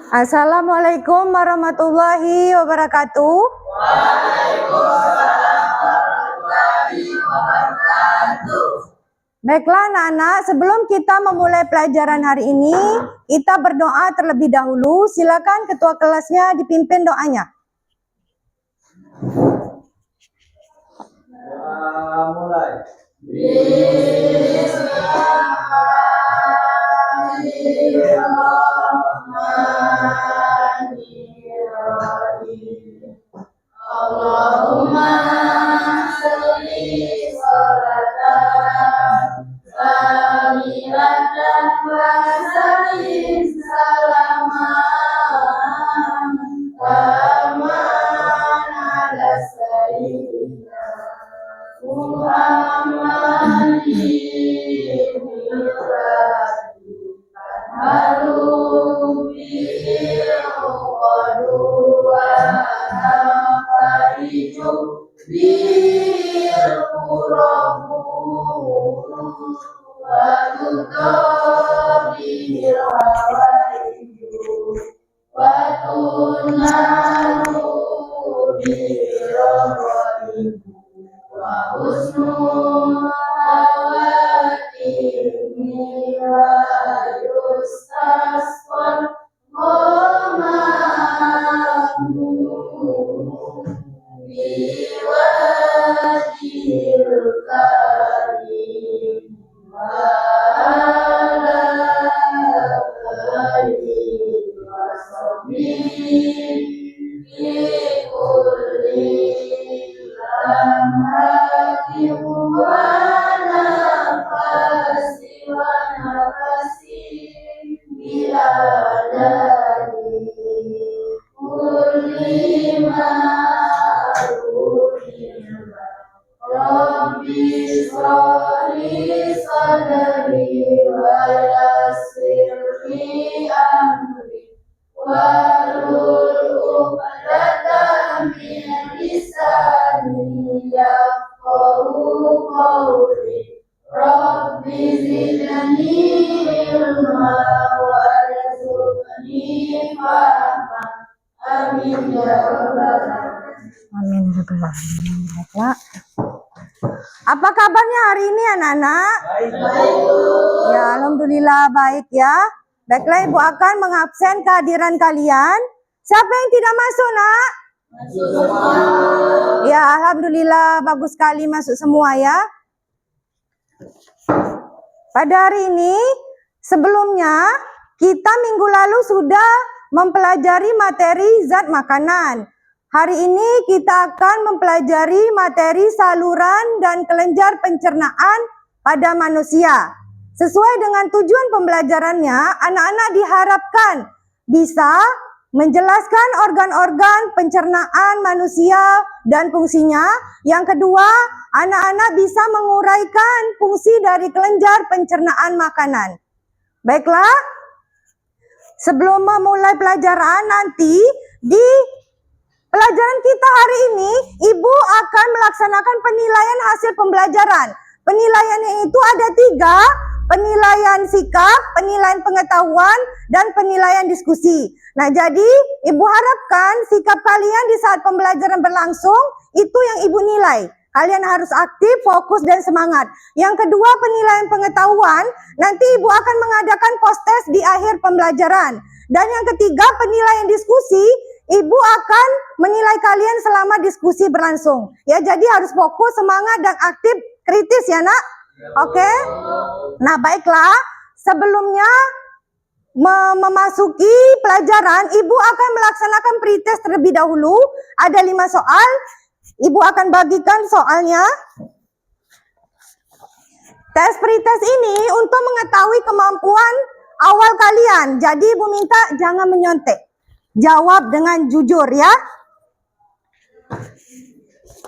Assalamualaikum warahmatullahi wabarakatuh. Baiklah anak-anak, sebelum kita memulai pelajaran hari ini, kita berdoa terlebih dahulu. Silakan ketua kelasnya dipimpin doanya. Mulai. Allahumma sholli sholatan kamilatan wa sallim salaman taman ala sayyidina Muhammadin Amin. Baiklah. Apa kabarnya hari ini anak-anak? Ya, alhamdulillah baik ya. Baiklah, Ibu akan mengabsen kehadiran kalian. Siapa yang tidak masuk, Nak? Ya, alhamdulillah bagus sekali masuk semua ya. Pada hari ini, sebelumnya kita minggu lalu sudah mempelajari materi zat makanan. Hari ini kita akan mempelajari materi saluran dan kelenjar pencernaan pada manusia. Sesuai dengan tujuan pembelajarannya, anak-anak diharapkan bisa menjelaskan organ-organ pencernaan manusia dan fungsinya. Yang kedua, anak-anak bisa menguraikan fungsi dari kelenjar pencernaan makanan. Baiklah, sebelum memulai pelajaran nanti, di pelajaran kita hari ini, Ibu akan melaksanakan penilaian hasil pembelajaran. Penilaiannya itu ada 3, penilaian sikap, penilaian pengetahuan, dan penilaian diskusi. Nah, jadi Ibu harapkan sikap kalian di saat pembelajaran berlangsung, itu yang Ibu nilai. Kalian harus aktif, fokus, dan semangat. Yang kedua, penilaian pengetahuan, nanti Ibu akan mengadakan post-test di akhir pembelajaran. Dan yang ketiga, penilaian diskusi, Ibu akan menilai kalian selama diskusi berlangsung. Ya, jadi harus fokus, semangat, dan aktif, kritis ya, Nak. Oke? Nah, baiklah. Sebelumnya memasuki pelajaran, Ibu akan melaksanakan pretest terlebih dahulu. Ada 5 soal. Ibu akan bagikan soalnya. Tes pretest ini untuk mengetahui kemampuan awal kalian. Jadi Ibu minta jangan menyontek. Jawab dengan jujur ya.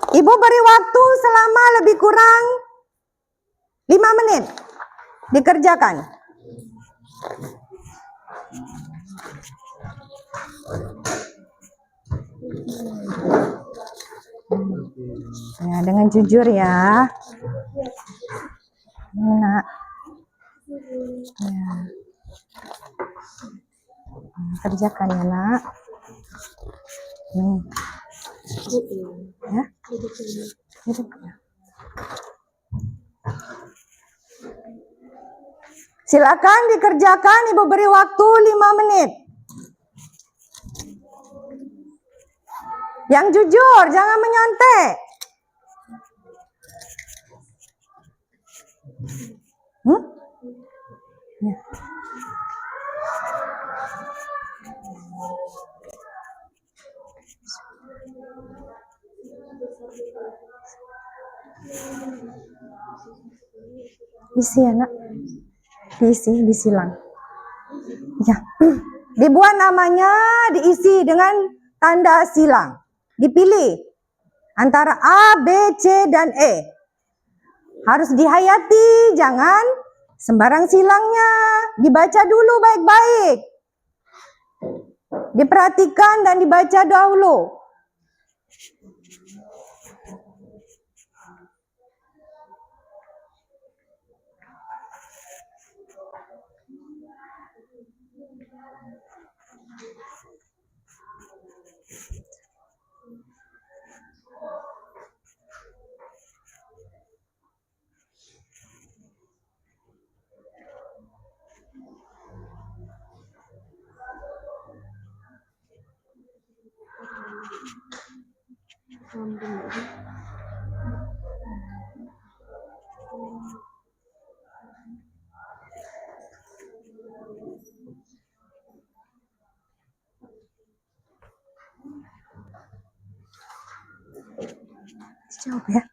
Ibu beri waktu selama lebih kurang 5 menit. Dikerjakan. Ya, dengan jujur ya. Nah. Ya. Kerjakan ya nak. Nih. Ya. Duduk ya. Silakan dikerjakan, Ibu beri waktu 5 menit. Yang jujur, jangan menyontek. Ya. Isi ya nak. Disilang. Ya. Dibuat namanya, diisi dengan tanda silang. Dipilih antara A, B, C, dan E. Harus dihayati, jangan sembarang silangnya. Dibaca dulu baik-baik. Diperhatikan dan dibaca dahulu. Jawab ya.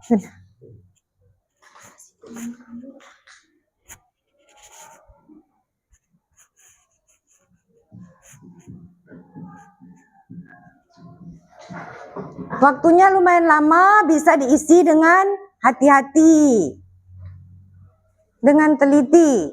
Sudah. Waktunya lumayan lama, bisa diisi dengan hati-hati, dengan teliti.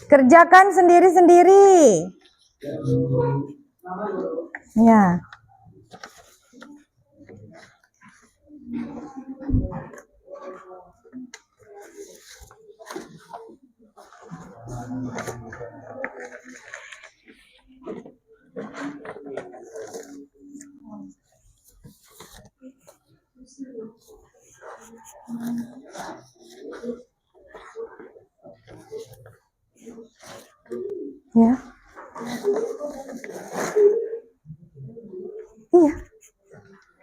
Kerjakan sendiri-sendiri. Ya. Ya. Iya.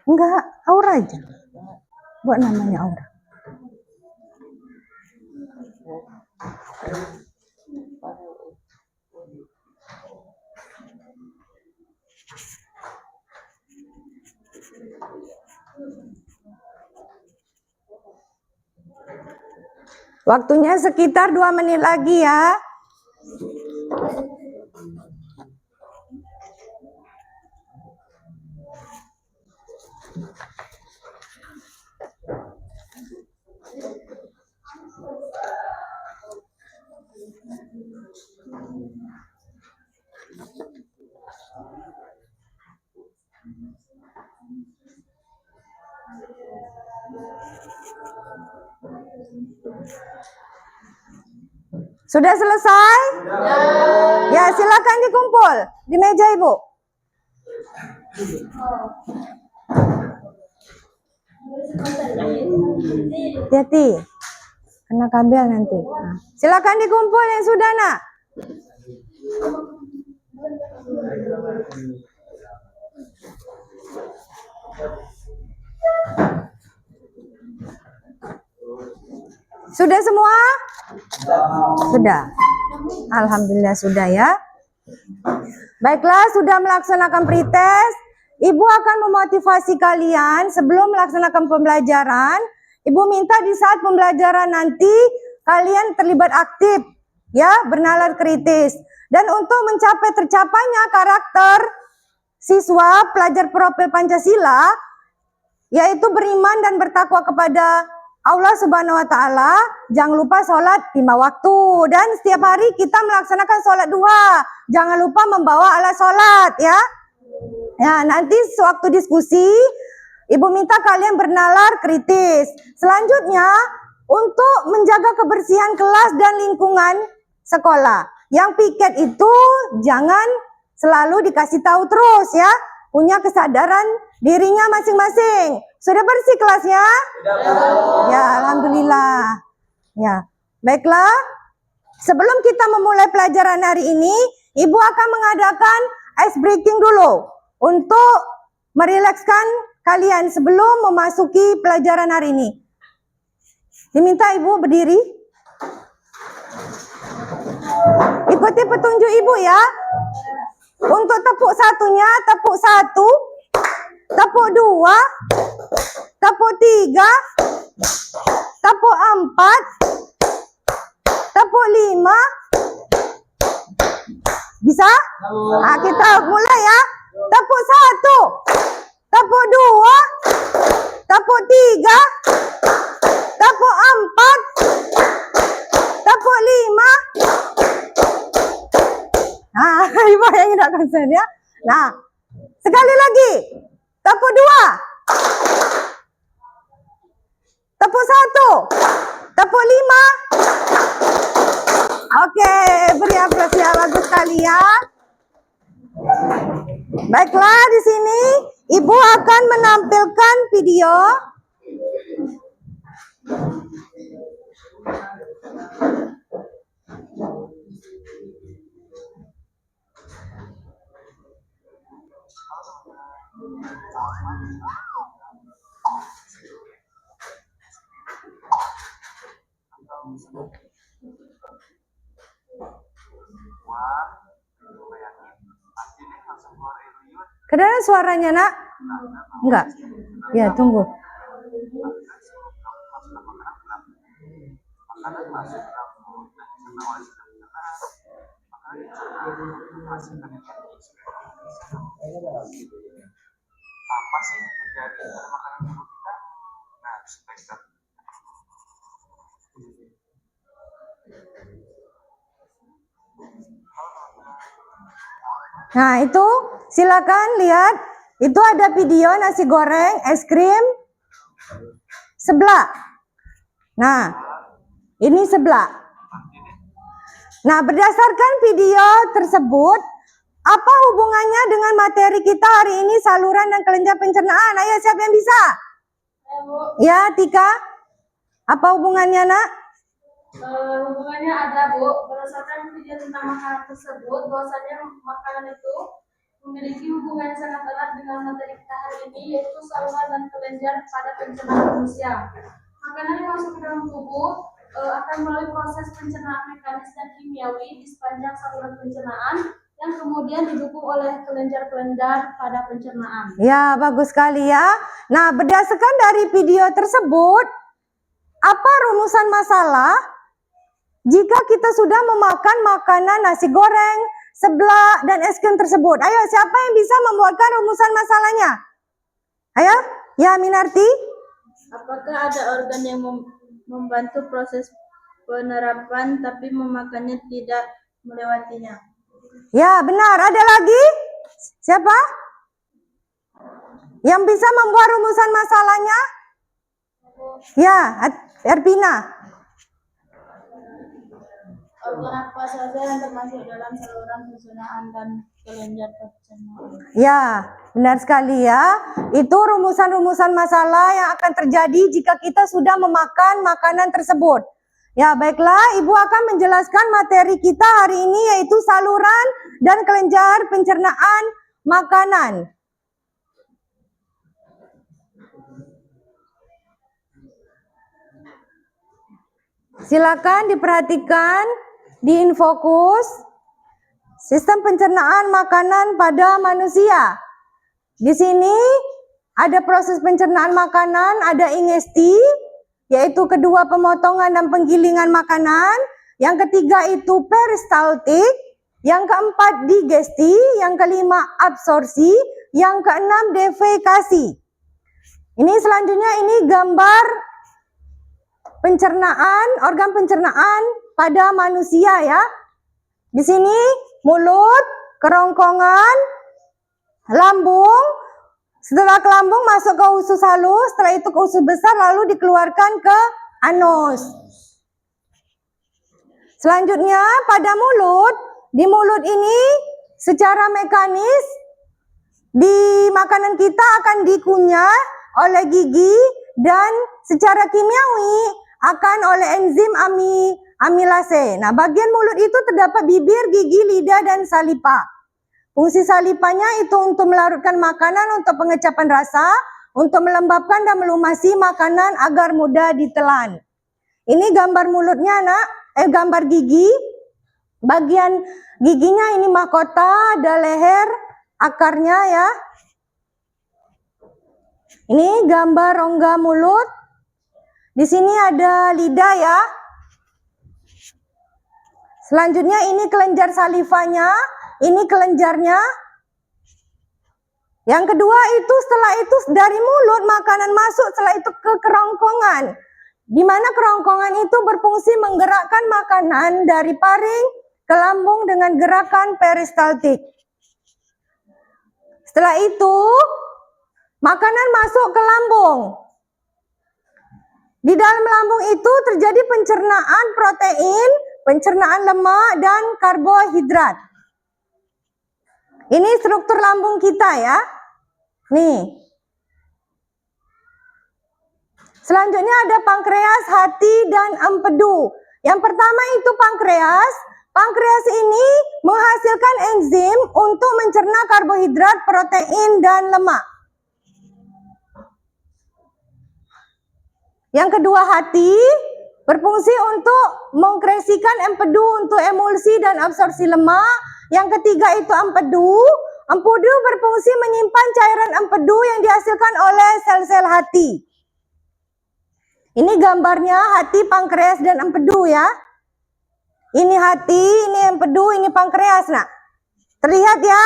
Enggak, Aura aja. Buat namanya Aura. Waktunya sekitar 2 menit lagi ya. Sudah selesai? Ya, silakan dikumpul di meja Ibu. Hati-hati, kena kabel nanti. Nah, silakan dikumpul yang sudah nak. Sudah semua? Sudah. Alhamdulillah sudah ya. Baiklah, sudah melaksanakan pretest. Ibu akan memotivasi kalian sebelum melaksanakan pembelajaran. Ibu minta di saat pembelajaran nanti kalian terlibat aktif, ya, bernalar kritis. Dan untuk mencapai tercapainya karakter siswa pelajar profil Pancasila, yaitu beriman dan bertakwa kepada Allah Subhanahu wa Ta'ala, jangan lupa sholat 5 waktu, dan setiap hari kita melaksanakan sholat duha. Jangan lupa membawa alat sholat, ya. Ya, nanti sewaktu diskusi, Ibu minta kalian bernalar kritis. Selanjutnya, untuk menjaga kebersihan kelas dan lingkungan sekolah. Yang piket itu jangan selalu dikasih tahu terus, ya. Punya kesadaran dirinya masing-masing. Sudah bersih kelasnya? Ya, alhamdulillah. Ya, baiklah. Sebelum kita memulai pelajaran hari ini, Ibu akan mengadakan ice breaking dulu untuk merilekskan kalian sebelum memasuki pelajaran hari ini. Diminta Ibu berdiri. Ikuti petunjuk Ibu, ya. Untuk tepuk satunya, tepuk 1, tepuk 2, tepuk 3, tepuk 4, tepuk 5. Bisa? Nah, kita mulai, ya. Tepuk 1, tepuk 2, tepuk 3, tepuk 4, tepuk 5. Nah, Ibu yang tidak konsen, ya. Nah, sekali lagi. Tepuk 2. Tepuk 1. Tepuk 5. Oke, beri aplaus, ya. Bagus sekali, ya. Baiklah, di sini Ibu akan menampilkan video. Kedengaran suaranya, Nak? Enggak? Ya, tunggu. Apa sih yang terjadi pada makanan tubuh kita? Nah, supaya kita Nah, itu silakan lihat. Itu ada video nasi goreng, es krim, seblak. Nah, ini seblak. Nah, berdasarkan video tersebut, apa hubungannya dengan materi kita hari ini, saluran dan kelenjar pencernaan? Ayo, siapa yang bisa? Ya, Tika. Apa hubungannya, Nak? Hubungannya ada, Bu. Berdasarkan video tentang makanan tersebut, bahwasanya makanan itu memiliki hubungan yang sangat erat dengan materi kita hari ini, yaitu saluran dan kelenjar pada pencernaan manusia. Makanan yang masuk ke dalam tubuh akan melalui proses pencernaan mekanis dan kimiawi di sepanjang saluran pencernaan yang kemudian didukung oleh kelenjar-kelenjar pada pencernaan. Ya, bagus sekali, ya. Nah, berdasarkan dari video tersebut, apa rumusan masalah jika kita sudah memakan makanan nasi goreng, seblak, dan es krim tersebut? Ayo, siapa yang bisa membuatkan rumusan masalahnya? Ayo, ya, Minarti. Apakah ada organ yang membantu proses penerapan tapi memakannya tidak melewatinya? Ya, benar. Ada lagi? Siapa? Yang bisa membuat rumusan masalahnya? Ya, Erpina. Organ apa saja yang termasuk dalam saluran pencernaan dan kelenjar pencernaan? Ya, benar sekali, ya. Itu rumusan-rumusan masalah yang akan terjadi jika kita sudah memakan makanan tersebut. Ya, baiklah, Ibu akan menjelaskan materi kita hari ini, yaitu saluran dan kelenjar pencernaan makanan. Silakan diperhatikan di InFokus. Sistem pencernaan makanan pada manusia. Di sini ada proses pencernaan makanan, ada ingesti, yaitu kedua pemotongan dan penggilingan makanan. Yang ketiga itu peristaltik. Yang keempat digesti. Yang kelima absorpsi. Yang keenam defekasi. Ini selanjutnya ini gambar pencernaan, organ pencernaan pada manusia ya. Di sini mulut, kerongkongan, lambung. Setelah ke lambung masuk ke usus halus, setelah itu ke usus besar lalu dikeluarkan ke anus. Selanjutnya pada mulut, di mulut ini secara mekanis di makanan kita akan dikunyah oleh gigi dan secara kimiawi akan oleh enzim amilase. Nah, bagian mulut itu terdapat bibir, gigi, lidah, dan salipa. Fungsi salipanya itu untuk melarutkan makanan, untuk pengecapan rasa, untuk melembabkan dan melumasi makanan agar mudah ditelan. Ini gambar mulutnya, Nak. Gambar gigi. Bagian giginya ini mahkota, ada leher, akarnya ya. Ini gambar rongga mulut. Di sini ada lidah ya. Selanjutnya ini kelenjar salivanya, ini kelenjarnya. Yang kedua itu setelah itu dari mulut makanan masuk, setelah itu ke kerongkongan. Di mana kerongkongan itu berfungsi menggerakkan makanan dari paring ke lambung dengan gerakan peristaltik. Setelah itu makanan masuk ke lambung. Di dalam lambung itu terjadi pencernaan protein, pencernaan lemak, dan karbohidrat. Ini struktur lambung kita ya. Nih. Selanjutnya ada pankreas, hati, dan empedu. Yang pertama itu pankreas. Pankreas ini menghasilkan enzim untuk mencerna karbohidrat, protein, dan lemak. Yang kedua hati berfungsi untuk mengkresikan empedu untuk emulsi dan absorpsi lemak. Yang ketiga itu empedu. Empedu berfungsi menyimpan cairan empedu yang dihasilkan oleh sel-sel hati. Ini gambarnya hati, pankreas, dan empedu ya. Ini hati, ini empedu, ini pankreas. Nah, terlihat ya?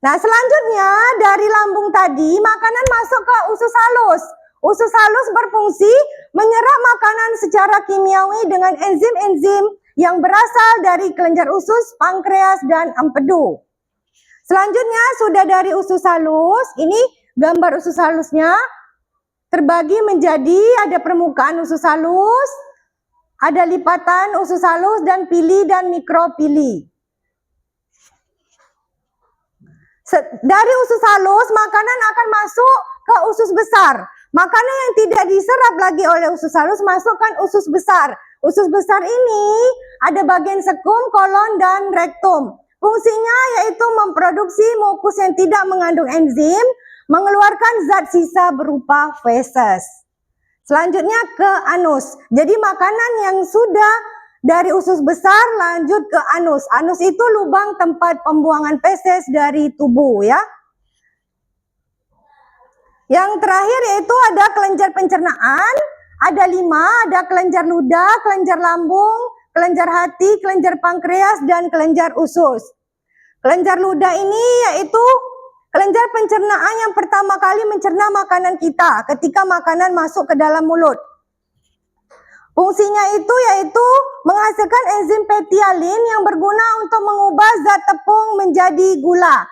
Nah, selanjutnya dari lambung tadi makanan masuk ke usus halus. Usus halus berfungsi menyerap makanan secara kimiawi dengan enzim-enzim yang berasal dari kelenjar usus, pankreas, dan empedu. Selanjutnya sudah dari usus halus, ini gambar usus halusnya terbagi menjadi ada permukaan usus halus, ada lipatan usus halus, dan pili dan mikropili. Dari usus halus makanan akan masuk ke usus besar. Makanan yang tidak diserap lagi oleh usus halus masukkan usus besar. Usus besar ini ada bagian sekum, kolon, dan rektum. Fungsinya yaitu memproduksi mukus yang tidak mengandung enzim, mengeluarkan zat sisa berupa feses. Selanjutnya ke anus. Jadi makanan yang sudah dari usus besar lanjut ke anus. Anus itu lubang tempat pembuangan feses dari tubuh ya. Yang terakhir yaitu ada kelenjar pencernaan, ada 5, ada kelenjar ludah, kelenjar lambung, kelenjar hati, kelenjar pankreas, dan kelenjar usus. Kelenjar ludah ini yaitu kelenjar pencernaan yang pertama kali mencerna makanan kita ketika makanan masuk ke dalam mulut. Fungsinya itu yaitu menghasilkan enzim petialin yang berguna untuk mengubah zat tepung menjadi gula.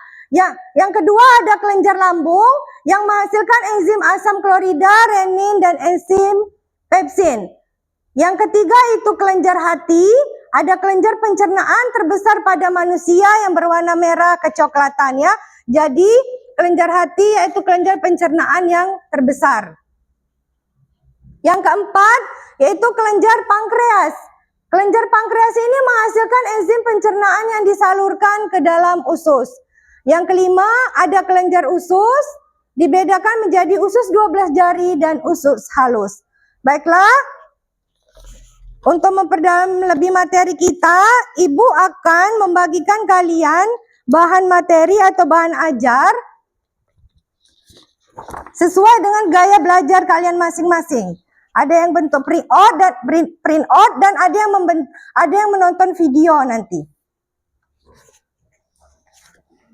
Yang kedua ada kelenjar lambung yang menghasilkan enzim asam klorida, renin, dan enzim pepsin. Yang ketiga itu kelenjar hati, ada kelenjar pencernaan terbesar pada manusia yang berwarna merah kecoklatan ya. Jadi kelenjar hati yaitu kelenjar pencernaan yang terbesar. Yang keempat yaitu kelenjar pankreas. Kelenjar pankreas ini menghasilkan enzim pencernaan yang disalurkan ke dalam usus. Yang kelima ada kelenjar usus, dibedakan menjadi usus 12 jari dan usus halus. Baiklah, Untuk memperdalam lebih materi kita, Ibu akan membagikan kalian bahan materi atau bahan ajar sesuai dengan gaya belajar kalian masing-masing. Ada yang bentuk print out dan ada yang menonton video nanti.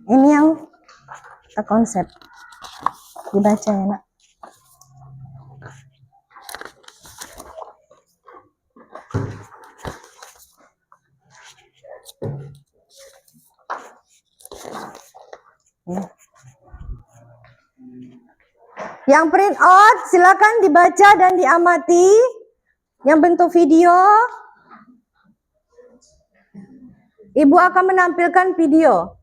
Ini yang konsep. Dibaca ya, Nak. Yang print out silakan dibaca dan diamati. Yang bentuk video, Ibu akan menampilkan video.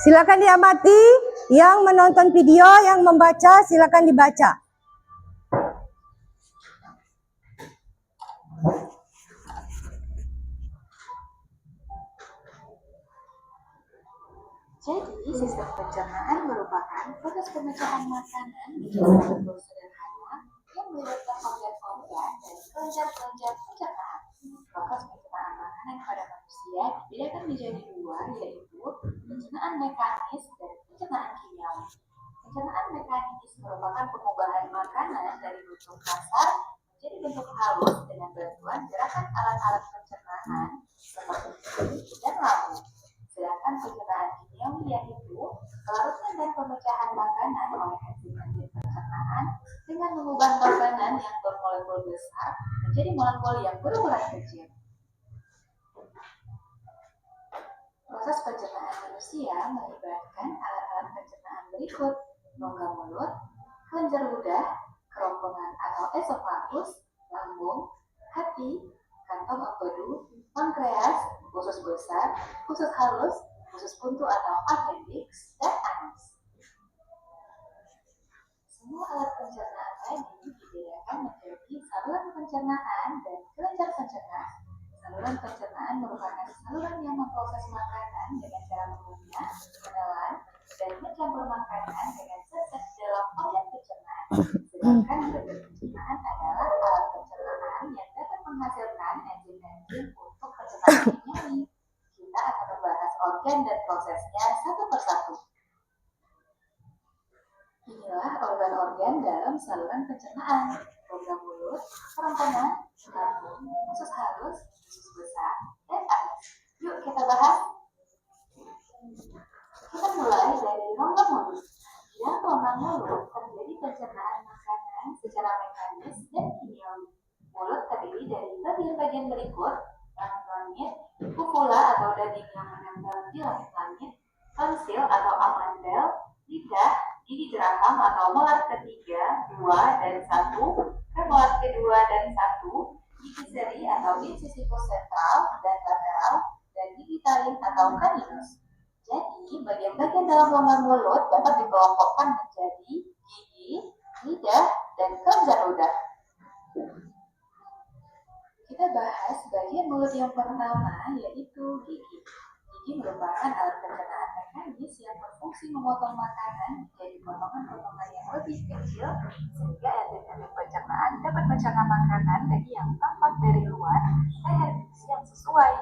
Silakan diamati, yang menonton video, yang membaca silakan dibaca. Jadi, sistem pencernaan merupakan proses pemecahan makanan dengan bentuk sederhana yang melibatkan organ-organ dan kelenjar-kelenjar pencernaan. Proses pencernaan makanan pada manusia dibedakan menjadi dua, yaitu pencernaan mekanis dan pencernaan kimiawi. Pencernaan mekanis merupakan pengubahan makanan dari bentuk kasar menjadi bentuk halus dengan bantuan gerakan alat-alat pencernaan seperti kulit dan lambung. Sedangkan pencernaan kimiawi yaitu pelarutan dan pemecahan makanan oleh enzim-enzim pencernaan dengan mengubah makanan yang bermolekul besar menjadi molekul yang berukuran kecil. Proses pencernaan manusia melibatkan alat-alat pencernaan berikut: rongga mulut, kelenjar ludah, kerongkongan atau esofagus, lambung, hati, kantong empedu, pankreas, usus besar, usus halus, usus buntu atau appendix, dan anus. Semua alat pencernaan tadi dibedakan menjadi saluran pencernaan dan kelenjar pencernaan. Saluran pencernaan merupakan saluran yang memproses makanan dengan cara mengunyah, menelan, dan mencampur makanan dengan zat-zat dalam organ pencernaan. Sedangkan kelenjar pencernaan adalah alat pencernaan yang dapat menghasilkan enzim-enzim untuk pencernaan kimiawi. Kita akan membahas organ dan prosesnya satu persatu. Inilah organ-organ dalam saluran pencernaan: rongga mulut, kerongkongan, lambung, usus halus, usus besar, dan anus. Yuk kita bahas. Kita mulai dari rongga mulut. Di dalam rongga mulut terjadi pencernaan makanan secara mekanis dan kimiawi. Mulut terdiri dari bagian-bagian berikut: langit, uvula atau daging yang menempel di langit, tonsil atau amandel, lidah, gigi geraham atau molar ketiga, 2 dan 1, premolar kedua dan 1, gigi seri atau incisivo sentral dan lateral, dan gigi taring atau caninus. Jadi, bagian-bagian dalam rongga mulut dapat dikelompokkan menjadi gigi, lidah, dan kelenjar ludah. Kita bahas bagian mulut yang pertama, yaitu gigi. Gigi merupakan alat pencernaan mekanis yang berfungsi memotong makanan menjadi potongan-potongan yang lebih kecil sehingga enzim-enzim pencernaan dapat mencerna makanan tadi yang tampak dari luar dengan fungsi yang sesuai.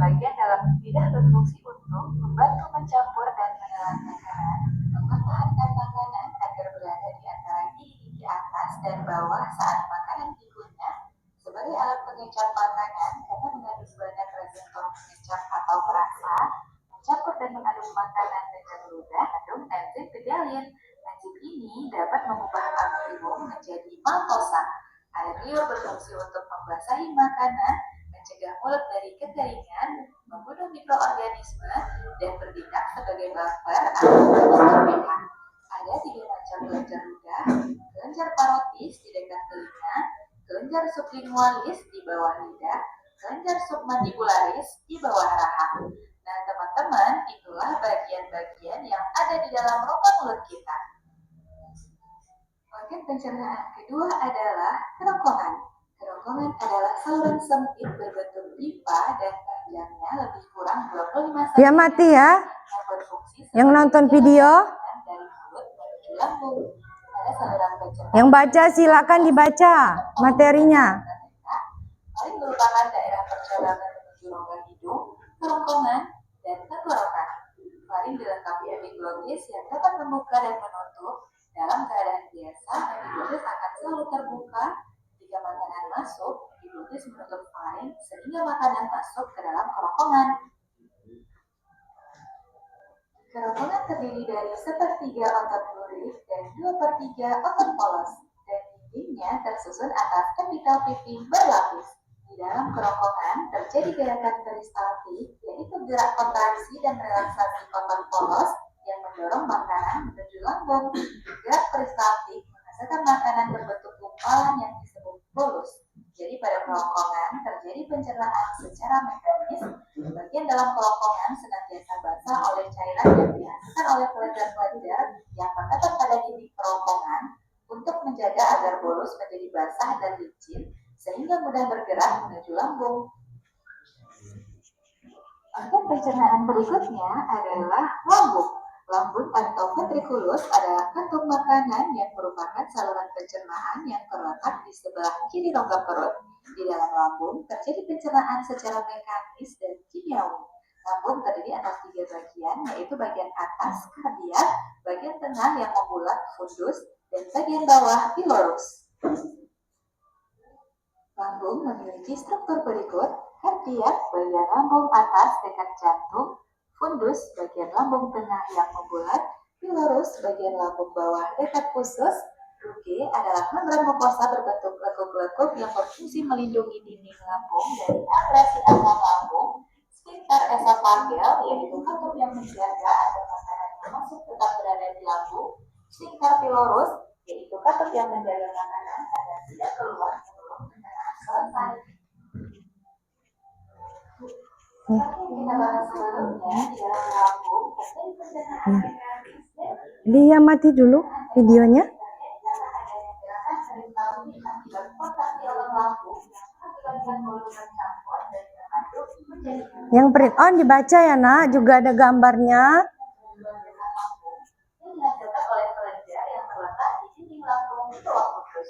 Bagian dalam lidah berfungsi untuk membantu mencampur dan menelan makanan, mempertahankan makanan agar berada di antara gigi atas dan bawah saat makanan dikunyah, sebagai alat pengecap makanan karena mengandung banyak reseptor pengecap atau perasa, mencampur dan mengaduk makanan dengan ludah, mengandung enzim pedalin. Enzim ini dapat mengubah amfibium menjadi maltosa. Air liur berfungsi untuk membasahi makanan, mencegah mulut dari kekeringan, membunuh mikroorganisme, dan bertindak sebagai buffer atau pH. Ada 3 macam kelenjar ludah: kelenjar parotis di dekat telinga, kelenjar sublingualis di bawah lidah, kelenjar submandibularis di bawah rahang. Nah, teman-teman, teman-teman, itulah bagian-bagian yang ada di dalam rongga mulut kita. Organ pencernaan kedua adalah kerongkongan. Kerongkongan adalah saluran sempit berbentuk pipa dan panjangnya lebih kurang 25 cm. Ya mati ya. Yang berfungsi Yang nonton video, dari mulut menuju lambung. Pada saluran pencernaan yang baca silakan dibaca materinya. paling merupakan daerah perjalanan menuju rongga hidung, kerongkongan, dan tenggorokan. Paling dilengkapi epiglotis yang dapat membuka dan menutup. Dalam keadaan biasa, epiglotis akan selalu terbuka. Jika makanan masuk, epiglotis menutup faring sehingga makanan masuk ke dalam kerongkongan. Kerongkongan terdiri dari 1/3 otot lurik dan 2/3 otot polos, dan dindingnya tersusun atas epitel pipi berlapis. Di dalam kerongkongan terjadi gerakan peristaltik, yaitu gerak kontraksi dan relaksasi otot polos yang mendorong makanan menuju lambung. Gerak peristaltik menghasilkan makanan berbentuk gumpalan yang disebut bolus. Jadi pada kerongkongan terjadi pencernaan secara mekanis. Bagian dalam kerongkongan senantiasa basah oleh cairan yang dihasilkan oleh kelenjar-kelenjar yang terdapat pada dinding kerongkongan untuk menjaga agar bolus menjadi basah dan licin sehingga mudah bergerak menuju lambung. Organ pencernaan berikutnya adalah lambung. Lambung atau ventriculus adalah kantung makanan yang merupakan saluran pencernaan yang terletak di sebelah kiri rongga perut. Di dalam lambung terjadi pencernaan secara mekanis dan kimiawi. Lambung terdiri atas 3 bagian, yaitu bagian atas kardiak, bagian tengah yang membulat fundus, dan bagian bawah pilorus. Lambung memiliki struktur berikut: kardiak bagian lambung atas dekat jantung, fundus bagian lambung tengah yang membulat, pilorus bagian lambung bawah dekat usus. Ruge adalah membran mukosa berbentuk lekuk-lekuk yang berfungsi melindungi dinding lambung dari abrasi asam lambung. Sphincter esofagel yaitu katup yang menjaga agar makanan yang masuk tetap berada di lambung. Sphincter pilorus yaitu katup yang menjaga makanan agar tidak keluar sebelum pencernaan selesai. Seperti yang kita bahas sebelumnya, di dalam lambung terjadi pencernaan mekanis dan Dia mati dulu videonya. Yang print on dibaca ya nak, juga ada gambarnya. yang dihasilkan oleh kelenjar yang terletak di dinding lambung di bawah usus.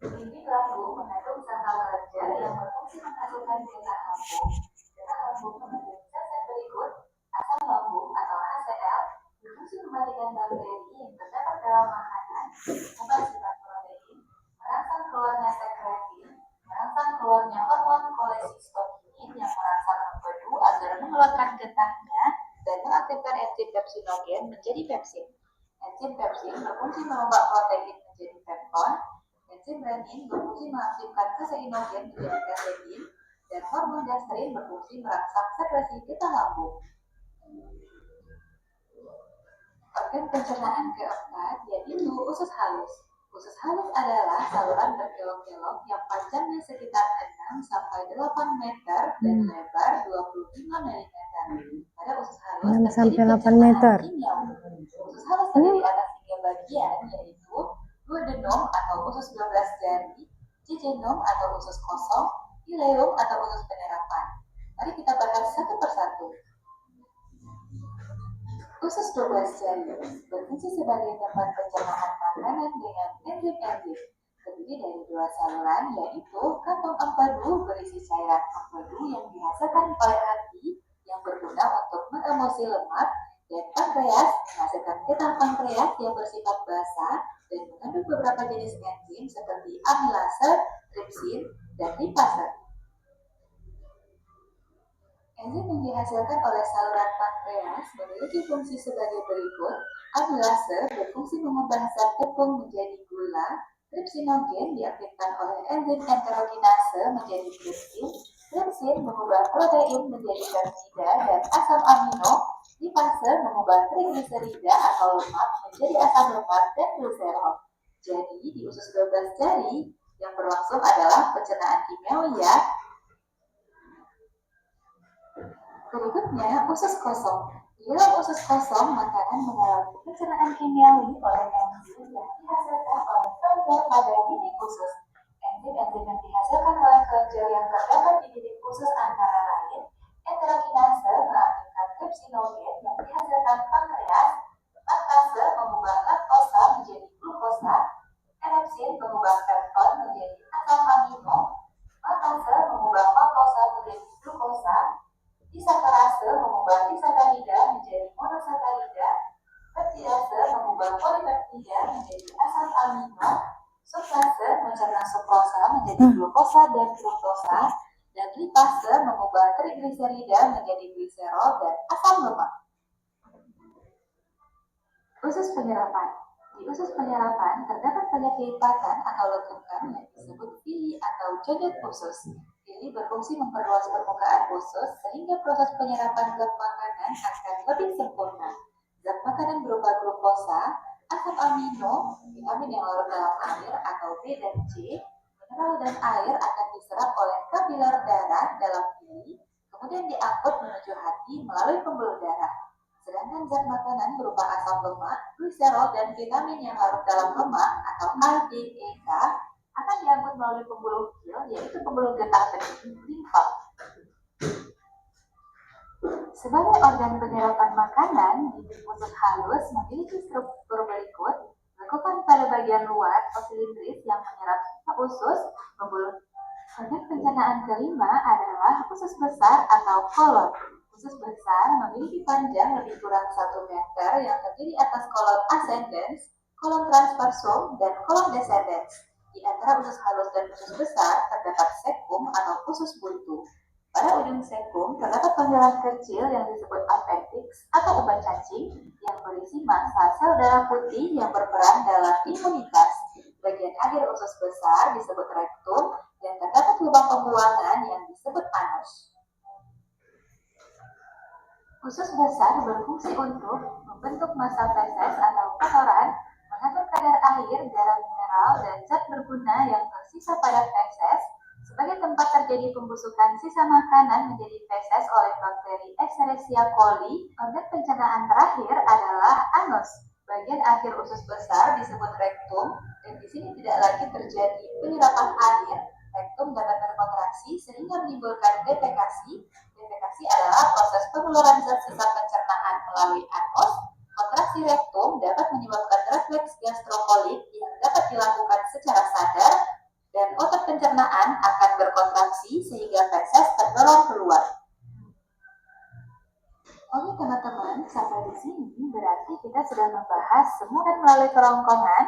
Dinding lambung mengandung sel-sel kelenjar yang berfungsi menghasilkan getah lambung. Getah lambung mengandung zat-zat berikut: asam lambung atau HCl, berfungsi mematikan bakteri yang terdapat dalam makanan, mengubah sifat protein, merangsang keluarnya sekretin, merangsang keluarnya hormon kolesistokinin yang merangsang empedu agar mengeluarkan getahnya, dan mengaktifkan enzim pepsinogen menjadi pepsin. Enzim pepsin berfungsi mengubah protein menjadi pepton. Enzim renin berfungsi mengaktifkan kaseinogen menjadi kasein, dan hormon gastrin berfungsi merangsang sekresi getah lambung. Organ pencernaan keempat yaitu usus halus. Usus halus adalah saluran berkelok-kelok yang panjangnya sekitar 6 sampai 8 meter dan lebar 25 mm. Pada usus halus 6 sampai terjadi 8 meter. pencernaan kimiawi. Usus halus terdiri atas 3 bagian, yaitu duodenum atau usus 12 jari, jejunum atau usus kosong, ileum atau usus penyerapan. Mari kita bahas satu persatu. Usus 12 jari berfungsi sebagai tempat pencernaan makanan dengan enzim-enzim. Terdiri dari 2 saluran, yaitu kantong empedu berisi cairan empedu yang dihasilkan oleh hati yang berguna untuk mengemosi lemak, dan pankreas menghasilkan getah pankreas yang bersifat basah dan mengandung beberapa jenis enzim seperti amilase, tripsin, dan lipase. Enzim yang dihasilkan oleh saluran pankreas memiliki fungsi sebagai berikut. Amilase berfungsi mengubah zat tepung menjadi gula. Tripsinogen diaktifkan oleh enzim enterokinase menjadi tripsin. Tripsin mengubah protein menjadi peptida dan asam amino. Lipase mengubah trigliserida atau lemak menjadi asam lemak dan gliserol. Jadi di usus 12 jari yang berlangsung adalah pencernaan kimiawi ya. Berikutnya, usus kosong. Di dalam usus kosong, makanan mengalami pencernaan kimiawi oleh enzim yang dihasilkan oleh kelenjar pada dinding usus. Enzim-enzim yang dihasilkan oleh kelenjar yang terdapat di dinding usus antara lain enterokinase mengaktifkan trypsinogen yang dihasilkan pankreas, laktase mengubah laktosa menjadi glukosa, erepsin mengubah pepton menjadi asam amino, maltase mengubah maltosa menjadi glukosa, disakarase mengubah disakarida menjadi monosakarida, peptidase mengubah polipeptida menjadi asam amino, sukrase mencerna sukrosa menjadi glukosa dan fruktosa, dan lipase mengubah trigliserida menjadi gliserol dan asam lemak. Usus penyerapan. Di usus penyerapan terdapat banyak lipatan atau lekukan yang disebut villi atau joget usus. Villi berfungsi memperluas permukaan usus sehingga proses penyerapan zat makanan akan lebih sempurna. Zat makanan berupa glukosa, asam amino, vitamin yang larut dalam air atau B dan C, mineral dan air akan diserap oleh kapiler darah dalam villi, kemudian diangkut menuju hati melalui pembuluh darah. Sedangkan zat makanan berupa asam lemak, gliserol, dan vitamin yang larut dalam lemak atau ADEK akan diangkut melalui pembuluh kil, yaitu pembuluh getah bening limfa. Sebagai organ penyerapan makanan, dinding usus halus memiliki struktur berikut: lekukan pada bagian luar atau silindris yang menyerap sisa usus, pembuluh. Organ pencernaan kelima adalah usus besar atau kolon. Usus besar memiliki panjang lebih kurang 1 meter yang terdiri atas kolon ascendens, kolon transversum, dan kolon descendens. Di antara usus halus dan usus besar terdapat sekum atau usus buntu. Pada ujung sekum terdapat panggilan kecil yang disebut appendix atau uban cacing yang berisi massa sel darah putih yang berperan dalam imunitas. Bagian akhir usus besar disebut rektum dan terdapat lubang pembuangan yang disebut anus. Usus besar berfungsi untuk membentuk massa feses atau kotoran, mengatur kadar air, garam mineral, dan zat berguna yang tersisa pada feses, sebagai tempat terjadi pembusukan sisa makanan menjadi feses oleh bakteri Escherichia coli. Organ pencernaan terakhir adalah anus. Bagian akhir usus besar disebut rektum, dan di sini tidak lagi terjadi penyerapan air. Rektum dapat terkontraksi sehingga menimbulkan defekasi. Defekasi adalah proses pengeluaran zat sisa pencernaan melalui anus. Kontraksi rektum dapat menyebabkan refleks gastrokolik yang dapat dilakukan secara sadar, dan otot pencernaan akan berkontraksi sehingga feses terdorong keluar. Oke teman-teman, sampai di sini berarti kita sudah membahas semuran melalui kerongkongan,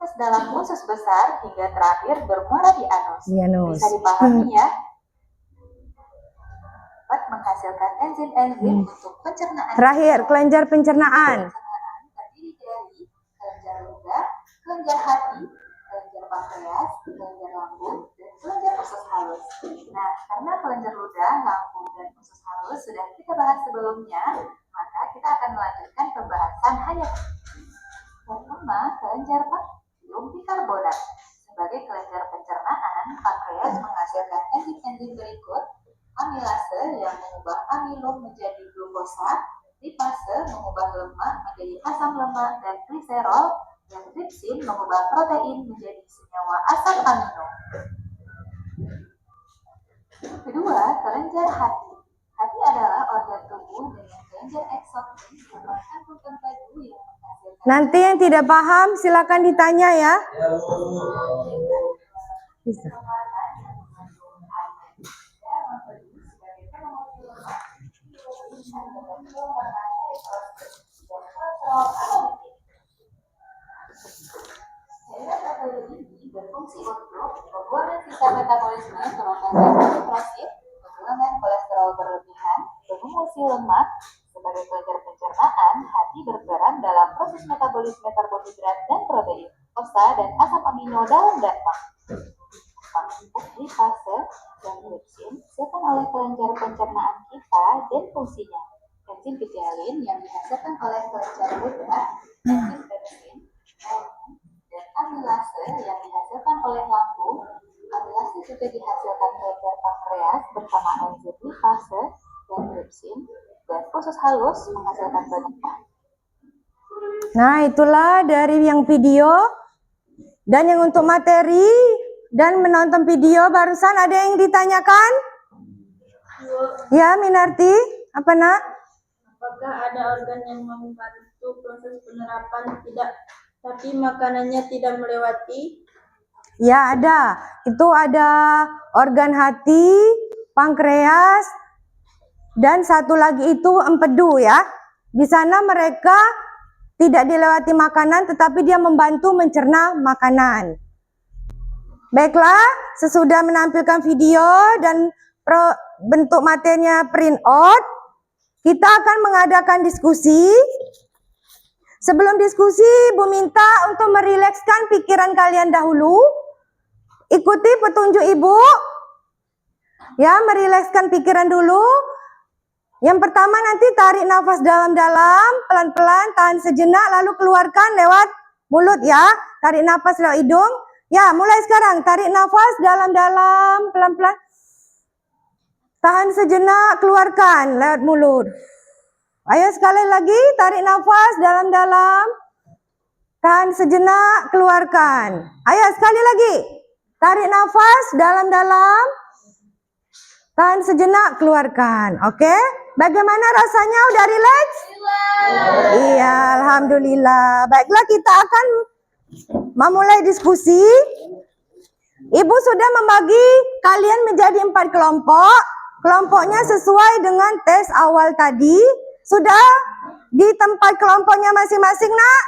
proses dalam usus besar hingga terakhir bermuara di anus. Bisa dipahami ya? Dapat menghasilkan enzim-enzim untuk pencernaan. Terakhir, kelenjar pencernaan. Terdiri dari kelenjar ludah, kelenjar hati, kelenjar pankreas, kelenjar lambung, dan kelenjar usus halus. Nah, karena kelenjar ludah, lambung, dan usus halus sudah kita bahas sebelumnya, maka kita akan melanjutkan pembahasan hanya pertama kelenjar pankreas bikarbonat. Sebagai kelenjar pencernaan, pankreas menghasilkan enzim-enzim berikut: amilase yang mengubah amilum menjadi glukosa, lipase mengubah lemak menjadi asam lemak dan gliserol, dan tripsin mengubah protein menjadi senyawa asam amino. Kedua, kelenjar hati. Hati adalah organ tubuh dengan kelenjar eksokrin yang mengandung empedu yang menghasilkan. Nanti yang tidak paham silakan ditanya ya. Bisa. Cairan empedu ini berfungsi untuk pembuangan sisa metabolisme terutama prosit, pembuangan kolesterol berlebihan, pengumusi lemak. Sebagai kelenjar pencernaan, hati berperan dalam proses metabolisme karbohidrat dan protein, fosa dan asam amino dalam darah. Lipase dan tripsin disebutkan oleh kelenjar pencernaan kita dan fungsinya. Enzim pitialin yang dihasilkan oleh kelenjar ludah, enzim pepsin, dan amilase yang dihasilkan oleh lambung. Amilase juga dihasilkan kelenjar pankreas bersama enzim lipase dan tripsin, usus halus menghasilkan banyak. Nah, itulah dari yang video. Dan yang untuk materi dan menonton video barusan ada yang ditanyakan? Ya, Minarti, apa nak? Apakah ada organ yang membantu proses penerapan tidak, tapi makanannya tidak melewati? Ya, ada. Itu ada organ hati, pankreas, dan satu lagi itu empedu ya. Di sana mereka tidak dilewati makanan tetapi dia membantu mencerna makanan. Baiklah, sesudah menampilkan video dan bentuk materinya print out, kita akan mengadakan diskusi. Sebelum diskusi, Ibu minta untuk merilekskan pikiran kalian dahulu. Ikuti petunjuk Ibu. Ya, merilekskan pikiran dulu. Yang pertama nanti tarik nafas dalam-dalam, pelan-pelan, tahan sejenak, lalu keluarkan lewat mulut ya. Tarik nafas lewat hidung. Ya, mulai sekarang. Tarik nafas dalam-dalam, pelan-pelan. Tahan sejenak, keluarkan lewat mulut. Ayo sekali lagi, tarik nafas dalam-dalam. Tahan sejenak, keluarkan. Ayo sekali lagi. Tarik nafas dalam-dalam. Tahan sejenak, keluarkan. Oke? Bagaimana rasanya? Udah rileks? Iya, alhamdulillah. Baiklah, kita akan memulai diskusi. Ibu sudah membagi kalian menjadi 4 kelompok. Kelompoknya sesuai dengan tes awal tadi. Sudah di tempat kelompoknya masing-masing, nak?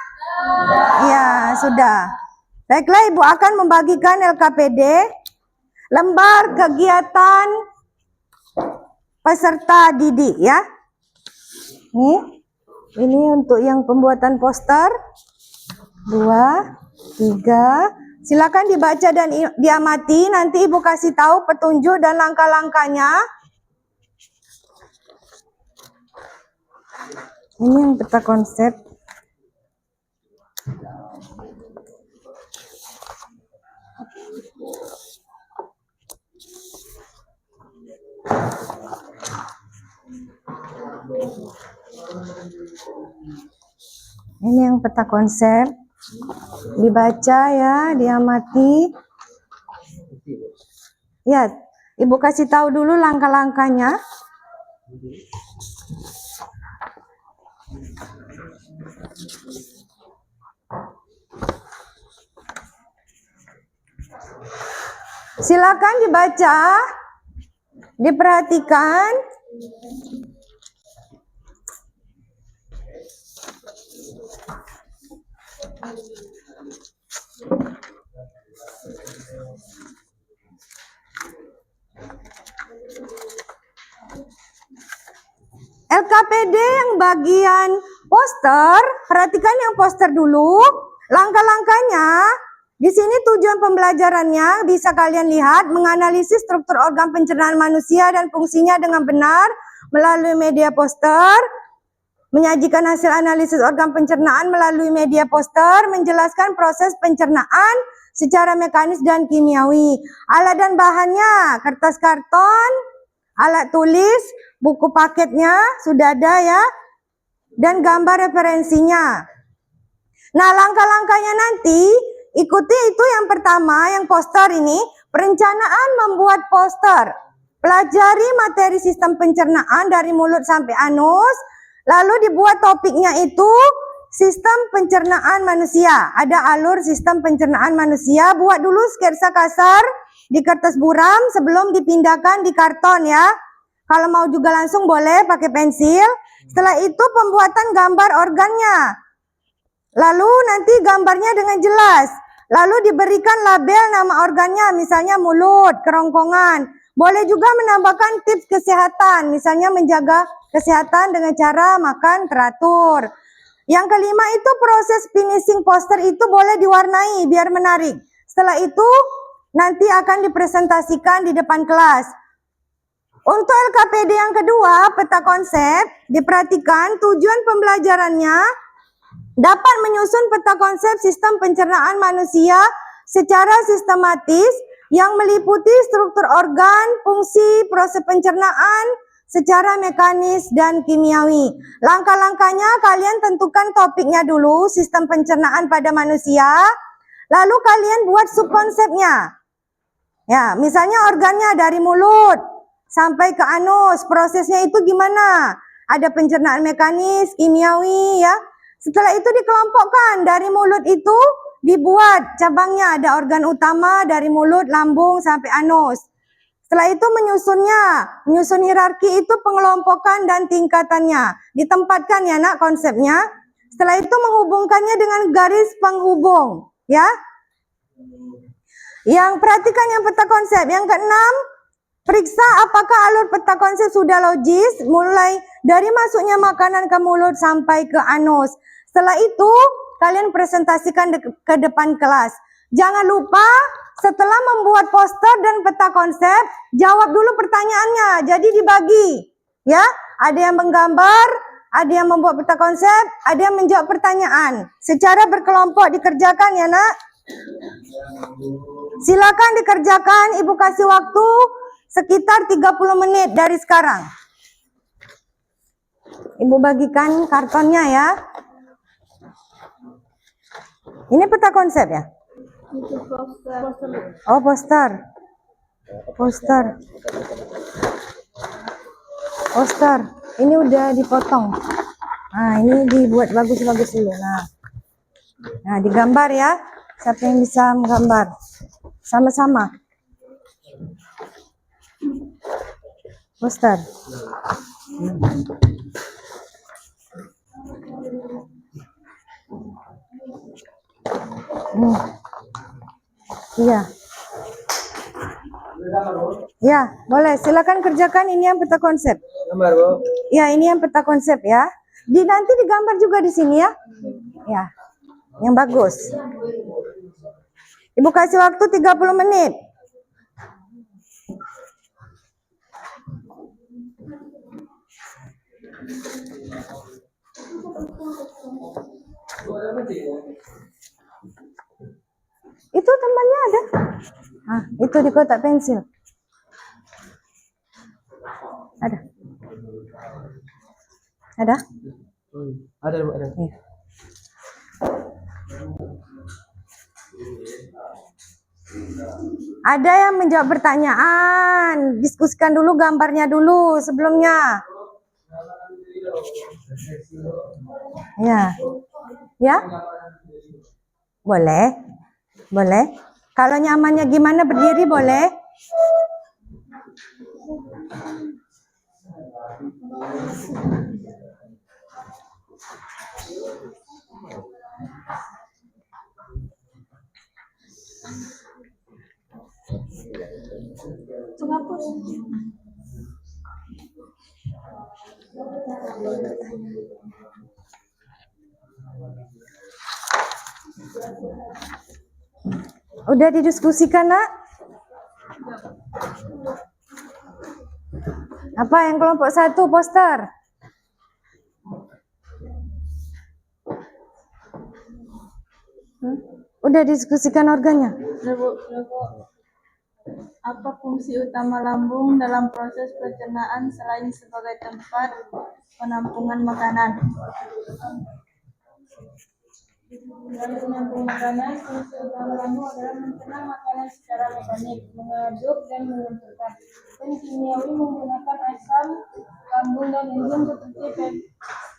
Ya, sudah. Baiklah, Ibu akan membagikan LKPD, lembar kegiatan peserta didik ya. Ini untuk yang pembuatan poster. 2, 3. Silakan dibaca dan diamati. Nanti Ibu kasih tahu petunjuk dan langkah-langkahnya. Ini yang peta konsep. Ini yang peta konsep. Dibaca ya, diamati. Ya, Ibu kasih tahu dulu langkah-langkahnya. Silakan dibaca, diperhatikan. LKPD yang bagian poster, perhatikan yang poster dulu. Langkah-langkahnya, di sini tujuan pembelajarannya bisa kalian lihat, menganalisis struktur organ pencernaan manusia dan fungsinya dengan benar melalui media poster, menyajikan hasil analisis organ pencernaan melalui media poster, menjelaskan proses pencernaan secara mekanis dan kimiawi. Alat dan bahannya, kertas karton, alat tulis, buku paketnya sudah ada ya, dan gambar referensinya. Nah, langkah-langkahnya nanti, ikuti itu yang pertama, yang poster ini, perencanaan membuat poster. Pelajari materi sistem pencernaan dari mulut sampai anus, lalu dibuat topiknya itu sistem pencernaan manusia. Ada alur sistem pencernaan manusia, buat dulu sketsa kasar di kertas buram sebelum dipindahkan di karton ya. Kalau mau juga langsung boleh pakai pensil. Setelah itu pembuatan gambar organnya. Lalu nanti gambarnya dengan jelas. Lalu diberikan label nama organnya, misalnya mulut, kerongkongan. Boleh juga menambahkan tips kesehatan, misalnya menjaga kesehatan dengan cara makan teratur. Yang kelima itu proses finishing poster itu boleh diwarnai biar menarik. Setelah itu nanti akan dipresentasikan di depan kelas. Untuk LKPD yang kedua, peta konsep, diperhatikan tujuan pembelajarannya dapat menyusun peta konsep sistem pencernaan manusia secara sistematis yang meliputi struktur organ, fungsi, proses pencernaan, secara mekanis dan kimiawi. Langkah-langkahnya kalian tentukan topiknya dulu, sistem pencernaan pada manusia, lalu kalian buat subkonsepnya. Ya, misalnya organnya dari mulut sampai ke anus, prosesnya itu gimana? Ada pencernaan mekanis, kimiawi ya. Setelah itu dikelompokkan, dari mulut itu dibuat cabangnya, ada organ utama dari mulut, lambung sampai anus. Setelah itu menyusun hierarki itu pengelompokan dan tingkatannya. Ditempatkan ya nak konsepnya. Setelah itu menghubungkannya dengan garis penghubung, ya. Yang perhatikan yang peta konsep. Yang keenam, periksa apakah alur peta konsep sudah logis, mulai dari masuknya makanan ke mulut sampai ke anus. Setelah itu, kalian presentasikan ke depan kelas. Jangan lupa, setelah membuat poster dan peta konsep, jawab dulu pertanyaannya. Jadi dibagi, ya. Ada yang menggambar, ada yang membuat peta konsep, ada yang menjawab pertanyaan. Secara berkelompok dikerjakan ya nak. Silakan dikerjakan, Ibu kasih waktu sekitar 30 menit dari sekarang. Ibu bagikan kartonnya ya. Ini peta konsep ya? Itu poster. Oh, poster. Poster. Ini udah dipotong. Nah, ini dibuat bagus-bagus dulu. Nah, digambar ya. Siapa yang bisa menggambar? Sama-sama. Poster. Iya. Ya, boleh. Silakan kerjakan. Ini yang peta konsep. Gambar, Bu. Ya, ini yang peta konsep ya. Nanti digambar juga di sini ya. Ya. Yang bagus. Ibu kasih waktu 30 menit. Itu temannya ada. Ah, itu di kotak pensil. Ada. Ada? Ada, Bu, ada. Iya. Ada yang menjawab pertanyaan. Diskusikan dulu gambarnya dulu sebelumnya. Ya. Ya? Boleh. Boleh. Kalau nyamannya gimana berdiri boleh? Udah didiskusikan nak? Apa yang kelompok 1 poster? Udah diskusikan organnya? Bu. Apa fungsi utama lambung dalam proses pencernaan selain sebagai tempat penampungan makanan? Dalam menampung makanan, fungsi utama lambung adalah mencerna makanan secara mekanik, mengaduk dan mengumpulkan. Dan kimiawi menggunakan asam lambung dan enzim seperti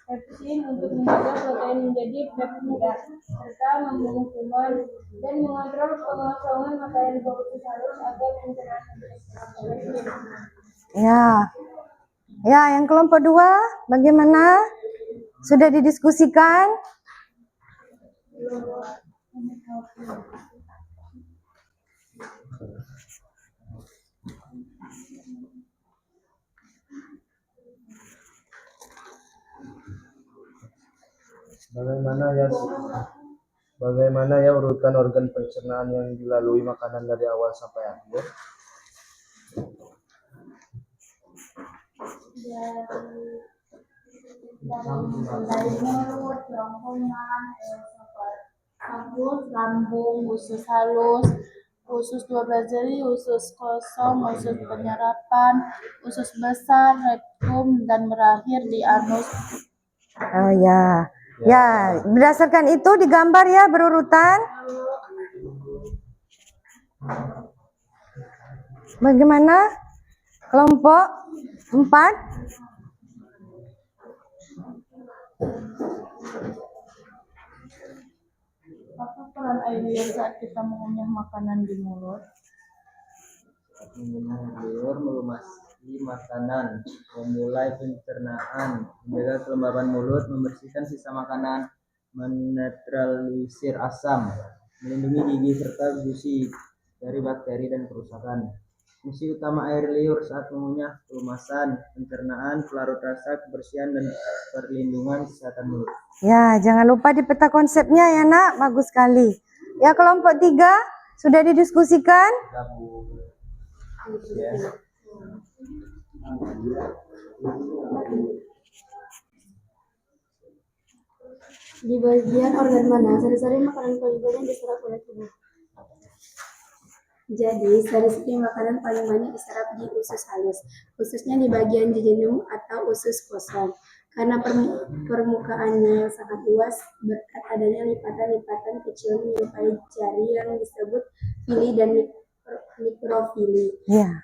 pepsin untuk menjaga protein menjadi peptida, serta mengumpulkan dan mengontrol pengosongan makanan berkutus halus agar pencernaan efektif. Ya. Ya, yang kelompok 2 bagaimana? Sudah didiskusikan? Bagaimana ya urutan organ pencernaan yang dilalui makanan dari awal sampai akhir? Dari mulut, lambungan, lambung, usus halus, usus 12 jari, usus kosong, usus penyerapan, usus besar, rektum, dan berakhir di anus. Oh ya. Ya, berdasarkan itu digambar ya berurutan. Bagaimana? Kelompok 4. Apa peran air liur saat kita mengunyah makanan di mulut? Mengunyah liur melumasi makanan, memulai pencernaan, menjaga kelembaban mulut, membersihkan sisa makanan, menetralisir asam, melindungi gigi serta gusi dari bakteri dan kerusakan. Fungsi utama air liur saat mengunyah: pelumasan, pencernaan, pelarut rasa, kebersihan, dan perlindungan kesehatan mulut. Ya, jangan lupa di peta konsepnya ya nak, bagus sekali. Ya, kelompok 3 sudah didiskusikan. Ya. Di bagian organ mana sari-sari makanan paling banyak diserap oleh tubuh? Jadi, sari-sari makanan paling banyak diserap di usus halus, khususnya di bagian jejunum atau usus kosong. Karena permukaannya yang sangat luas, berkat adanya lipatan-lipatan kecil menyerupai jari yang disebut fili dan mikrofili. Ya.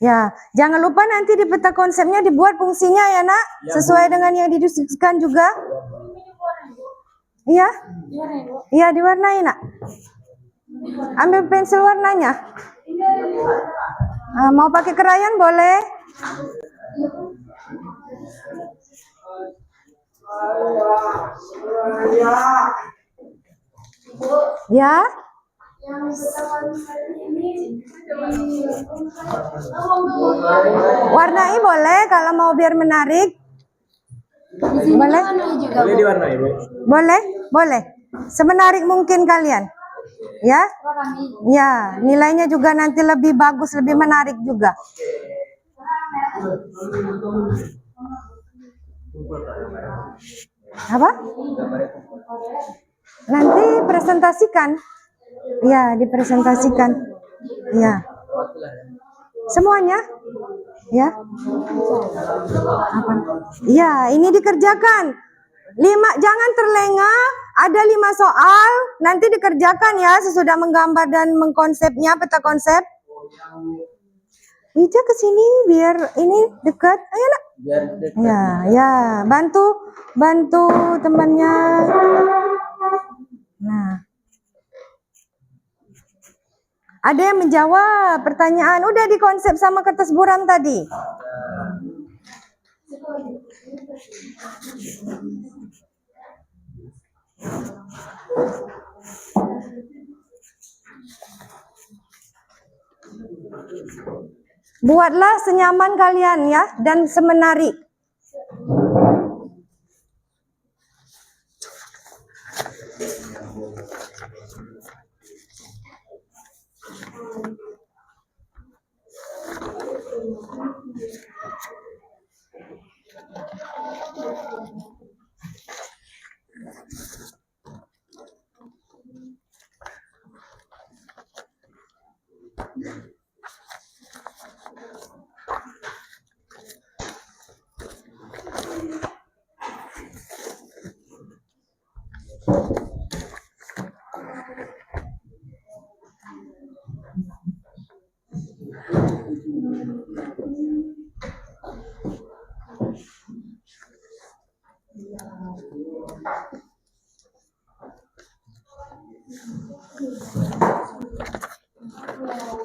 Ya, jangan lupa nanti di peta konsepnya dibuat fungsinya ya nak, sesuai dengan yang didiskusikan juga. Iya? Iya, diwarnai nak. Ambil pensil warnanya. Mau pakai krayon boleh? Ya? Warnai boleh kalau mau biar menarik. Boleh? Boleh diwarnai, Bu. Boleh? Boleh. Semenarik mungkin kalian. Ya? Ya, nilainya juga nanti lebih bagus, lebih menarik juga. Apa? Nanti presentasikan. Ya, dipresentasikan. Ya. Semuanya? Ya. Apa? Ya, ini dikerjakan. 5, jangan terlengah, ada 5 soal, nanti dikerjakan ya sesudah menggambar dan mengkonsepnya, peta konsep. Wija ke sini biar ini dekat. Ayo nak. Biar dekat. Ya, ya, bantu temannya. Nah. Ada yang menjawab pertanyaan, udah dikonsep sama kertas buram tadi. Buatlah senyaman kalian ya dan semenarik.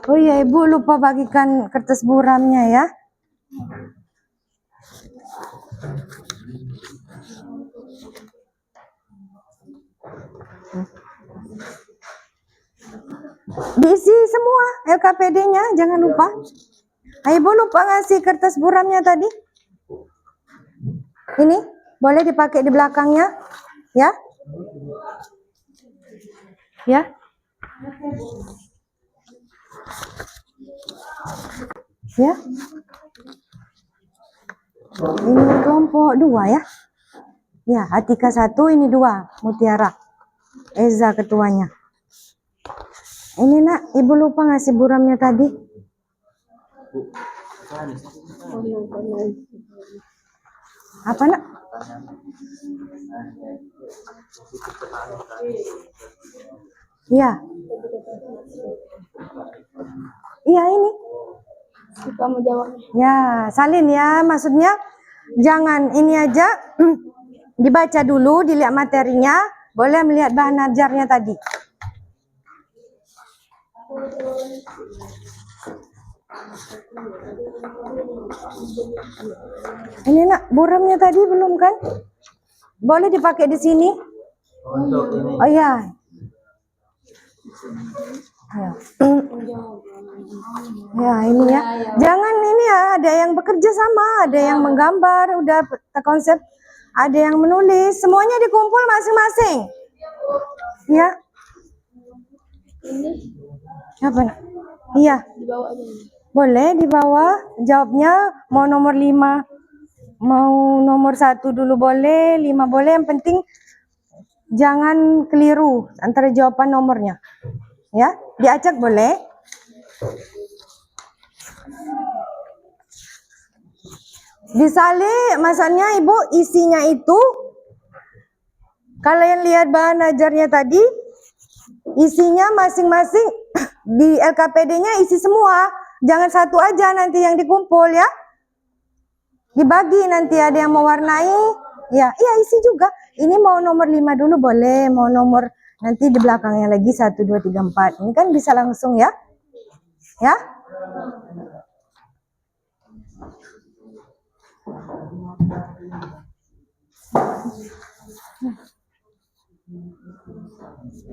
Oh iya, Ibu lupa bagikan kertas buramnya ya. Diisi semua LKPD-nya, jangan lupa. Ibu lupa ngasih kertas buramnya tadi. Ini boleh dipakai di belakangnya, ya? Ya? Ya? Ini kelompok 2 ya? Ya, Atika 1, ini 2, Mutiara. Eza ketuanya. Ini nak, ibu lupa ngasih buramnya tadi. Bu, apaan nih? Apa nak? Iya. Iya ini. Kamu jawab. Ya, salin ya. Maksudnya jangan ini aja. Dibaca dulu, dilihat materinya. Boleh melihat bahan ajarnya tadi. Ini nak, buramnya tadi belum kan? Boleh dipakai di sini? Untuk ini. Oh iya. Ya. Ya ini ya. Jangan ini ya, ada yang bekerja sama, ada yang menggambar, udah konsep, ada yang menulis, semuanya dikumpul masing-masing. Ya. Apa? Iya. Dibawa aja. Boleh dibawa. Jawabnya mau nomor 5, mau nomor 1 dulu boleh, 5 boleh. Yang penting jangan keliru antara jawaban nomornya. Ya, diacak boleh. Disalin maksudnya ibu isinya itu, kalian lihat bahan ajarnya tadi, isinya masing-masing di LKPD-nya isi semua. Jangan satu aja nanti yang dikumpul ya. Dibagi nanti ada yang mewarnai. Ya, iya isi juga. Ini mau nomor 5 dulu boleh, mau nomor nanti di belakangnya lagi 1, 2, 3, 4. Ini kan bisa langsung ya. Ya.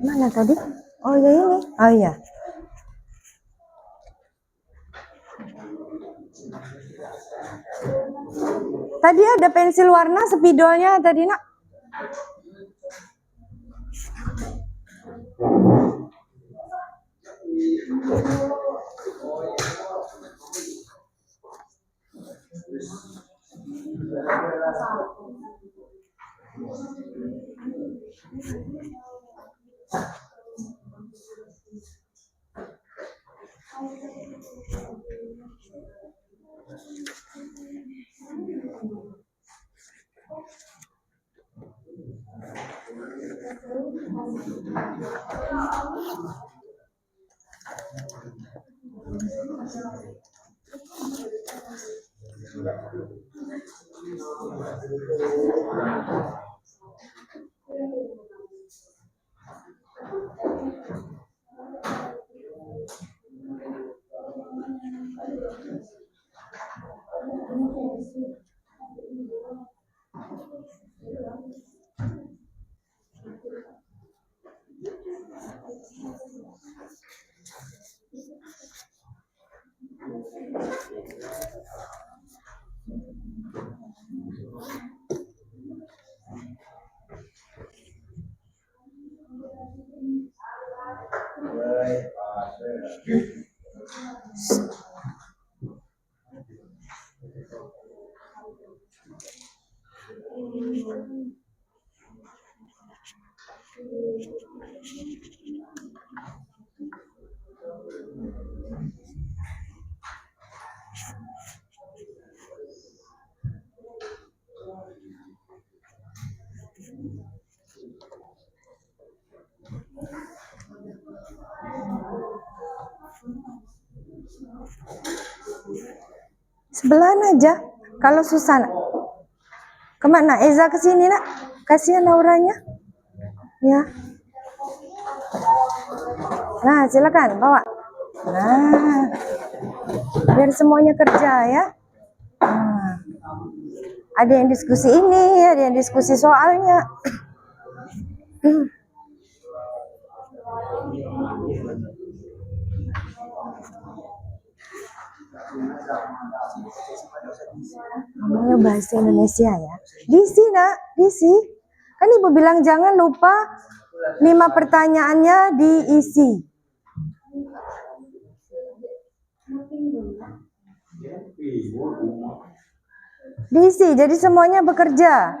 Mana tadi? Oh ya ini. Oh iya. Tadi ada pensil warna spidolnya tadi nak. Sebelahan aja. Kalau susah nak. Kemana? Eza ke sini nak. Kasihan auranya. Ya. Nah, silakan bawa. Nah, biar semuanya kerja ya. Nah. Ada yang diskusi ini, ada yang diskusi soalnya. Ngomongnya bahasa Indonesia ya. Disi nak, disi. Kan ibu bilang jangan lupa 5 pertanyaannya diisi. Diisi, jadi semuanya bekerja.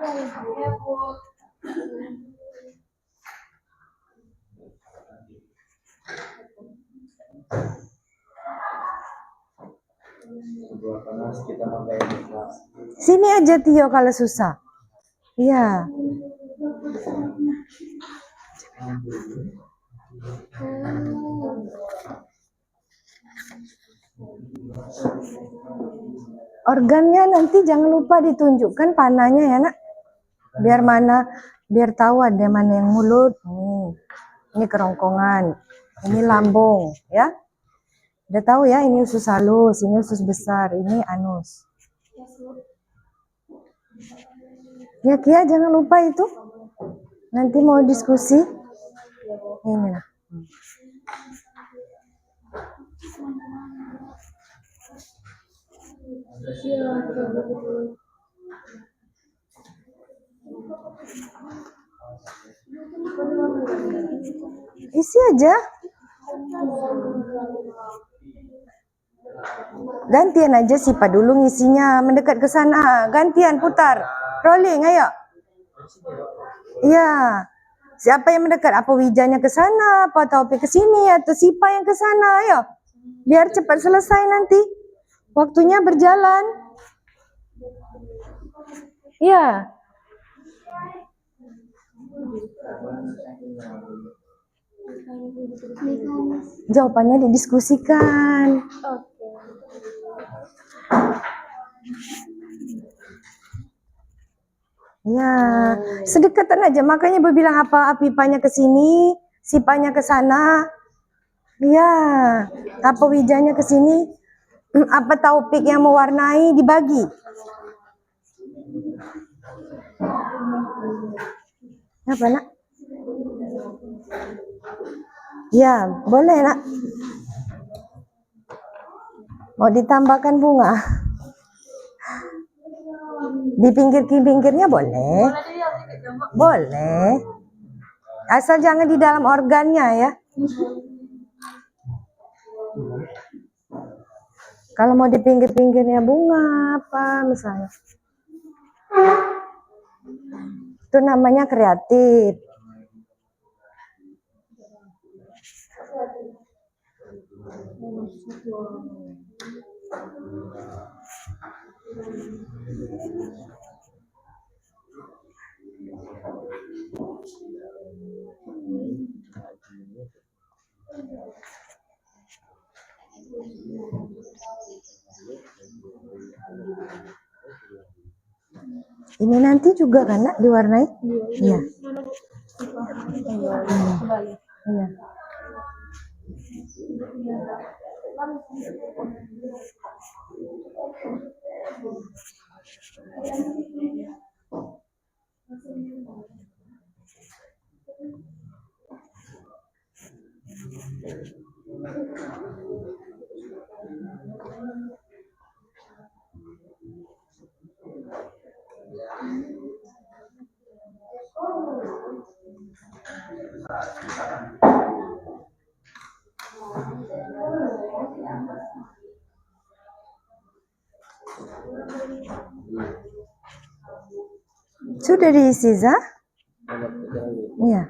panas kita pakai ikhlas. Sini aja Tio kalau susah. Iya. Organnya nanti jangan lupa ditunjukkan panahnya ya nak. Biar tahu ada mana yang mulut. Ini kerongkongan, ini lambung ya. Udah tahu ya, ini usus halus, ini usus besar, ini anus. Ya Kia, jangan lupa itu. Nanti mau diskusi. Ini lah. Isi aja. Gantian aja Sipa dulu ngisinya, mendekat ke sana. Gantian putar. Rolling, ayo. Iya. Siapa yang mendekat? Apa Wijanya ke sana, apa Taufik ke sini, atau Sipa yang ke sana? Ayo. Biar cepat selesai nanti. Waktunya berjalan. Iya. Jawabannya didiskusikan. Ya, sedekatan aja. Makanya berbilang apa Apipanya ke sini, Sipanya ke sana. Ya, apa Wijanya ke sini, apa Taufik yang mewarnai dibagi. Apa nak? Ya, boleh nak. Mau ditambahkan bunga? Di pinggir-pinggirnya boleh. Boleh. Asal jangan di dalam organnya ya. Kalau mau di pinggir-pinggirnya bunga apa misalnya. Itu namanya kreatif. Ini nanti juga kan nak diwarnai? Iya. Iya. Sudah diisi, Za? Iya.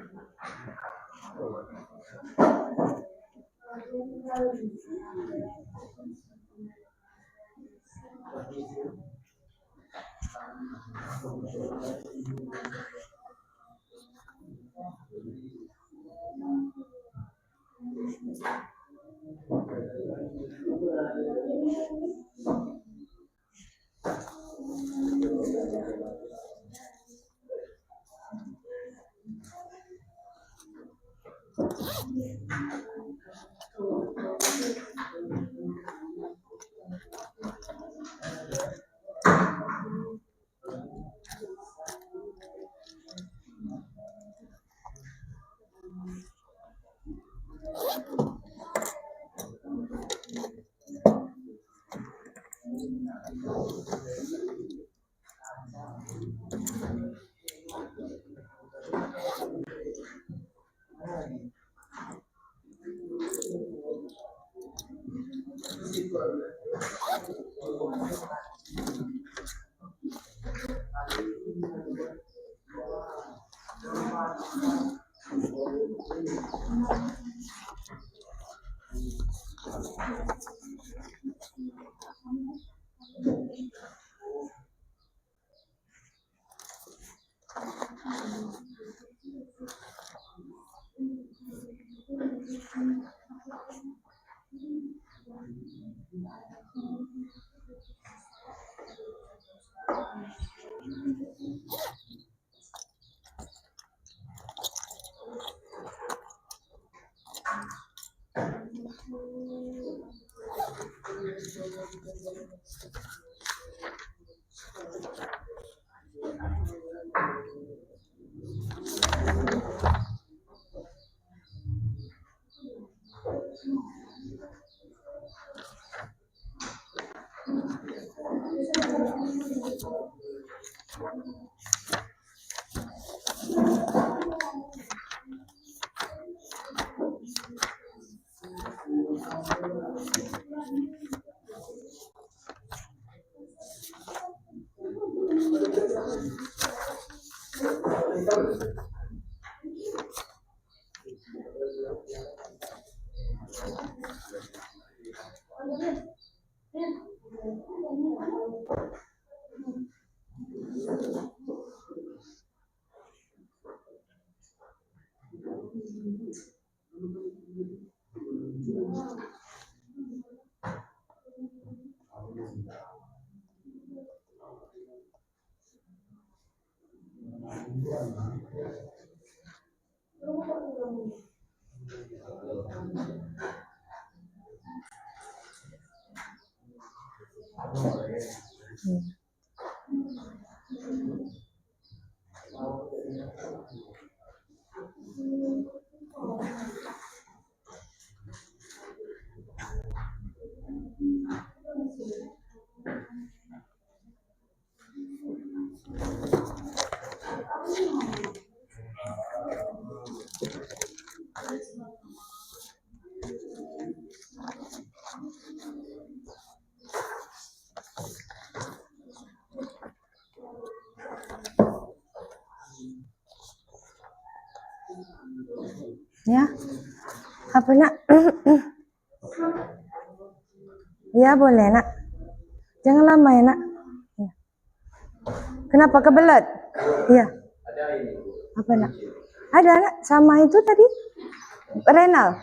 Ya, apa nak? Ya boleh nak. Jangan lama ya nak. Ya. Kenapa kebelet? Iya. Apa nak? Ada nak sama itu tadi? Renal.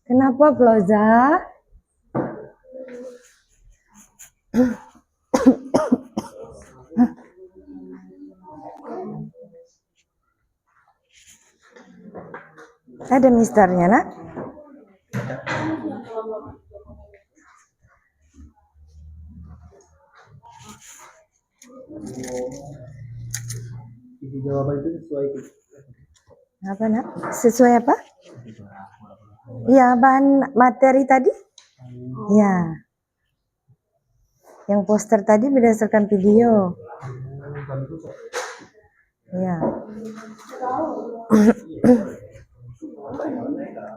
Kenapa Ploza? Ada misternya nak? Isi jawaban itu sesuai Apa nak? Sesuai apa? Ya, bahan materi tadi? Ya. Yang poster tadi berdasarkan video. Ya.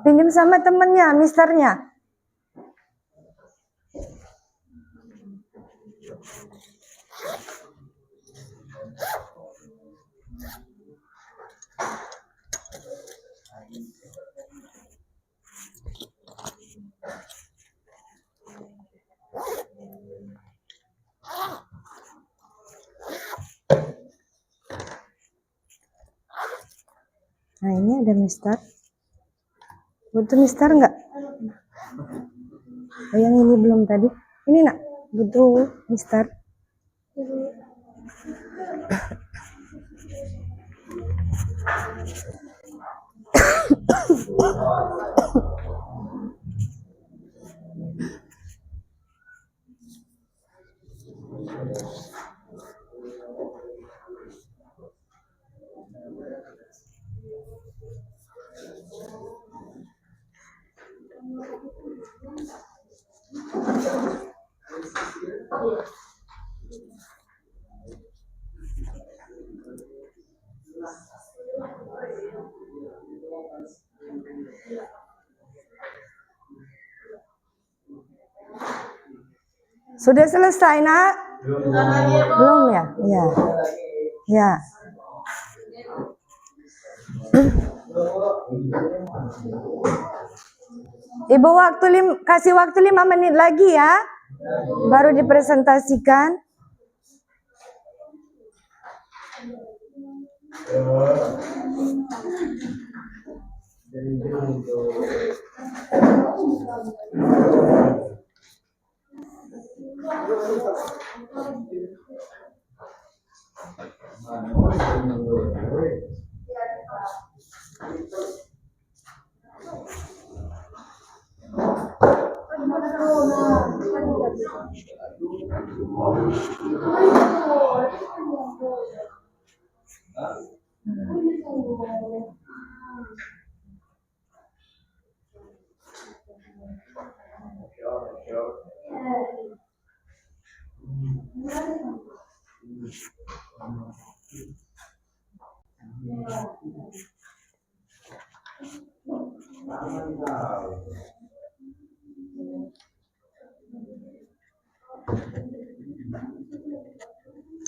Pinjam sama temennya, misternya. Nah ini ada mister. Butuh mister enggak? Oh yang ini belum tadi. Ini nak, butuh mister. Sudah selesai, Nak? Belum ya? Iya. Ya. Ibu kasih waktu 5 menit lagi ya. Baru dipresentasikan.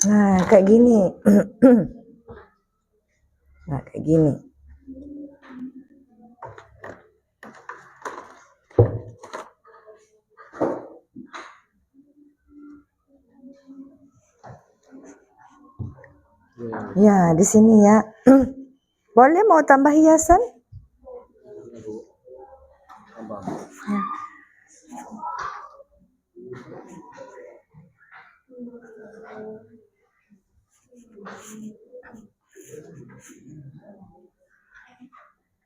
Nah, kayak gini. Nah, kayak gini. Ya, di sini ya. Boleh mau tambah hiasan? Ya.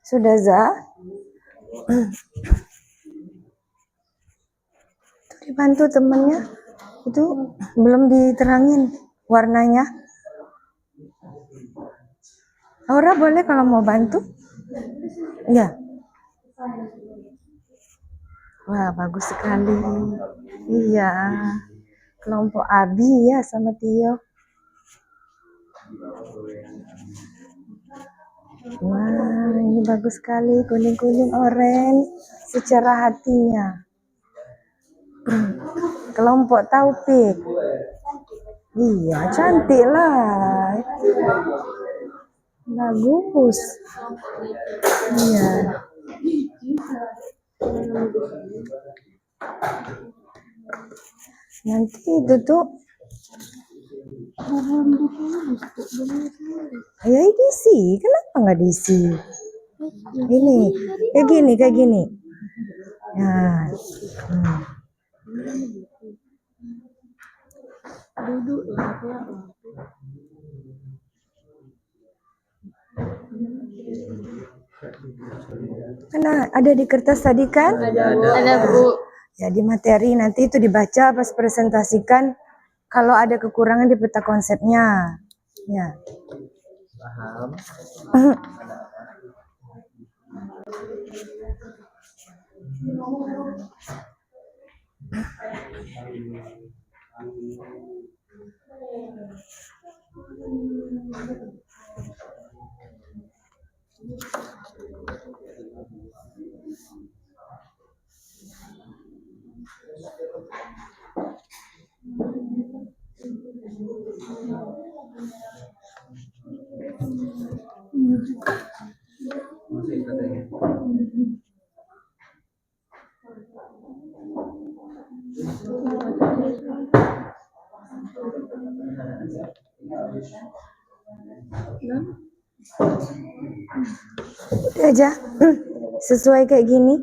Sudah, Za? Itu dibantu temennya. Itu belum diterangin warnanya. Aura boleh kalau mau bantu? Iya. Wah, bagus sekali. Iya. Kelompok Abi ya sama Tio. Wah, ini bagus sekali. Kuning-kuning orange secara hatinya. Kelompok Taufik. Iya, cantik lah. Bagus. Iya. Nanti itu tuh ya diisi, kenapa nggak diisi? Ini kayak gini. Ya. Karena ada di kertas tadi kan? Ada, Bu. Ya di materi nanti itu dibaca pas presentasikan. Kalau ada kekurangan di peta konsepnya. Ya. Paham. Udah aja. Sesuai kayak gini.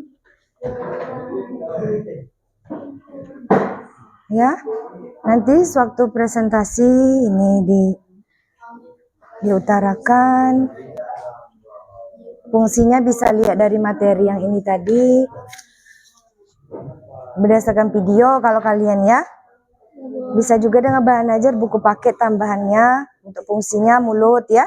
Ya. Nanti sewaktu presentasi ini diutarakan. Fungsinya bisa lihat dari materi yang ini tadi. Berdasarkan video kalau kalian ya. Bisa juga dengan bahan ajar buku paket tambahannya untuk fungsinya mulut ya.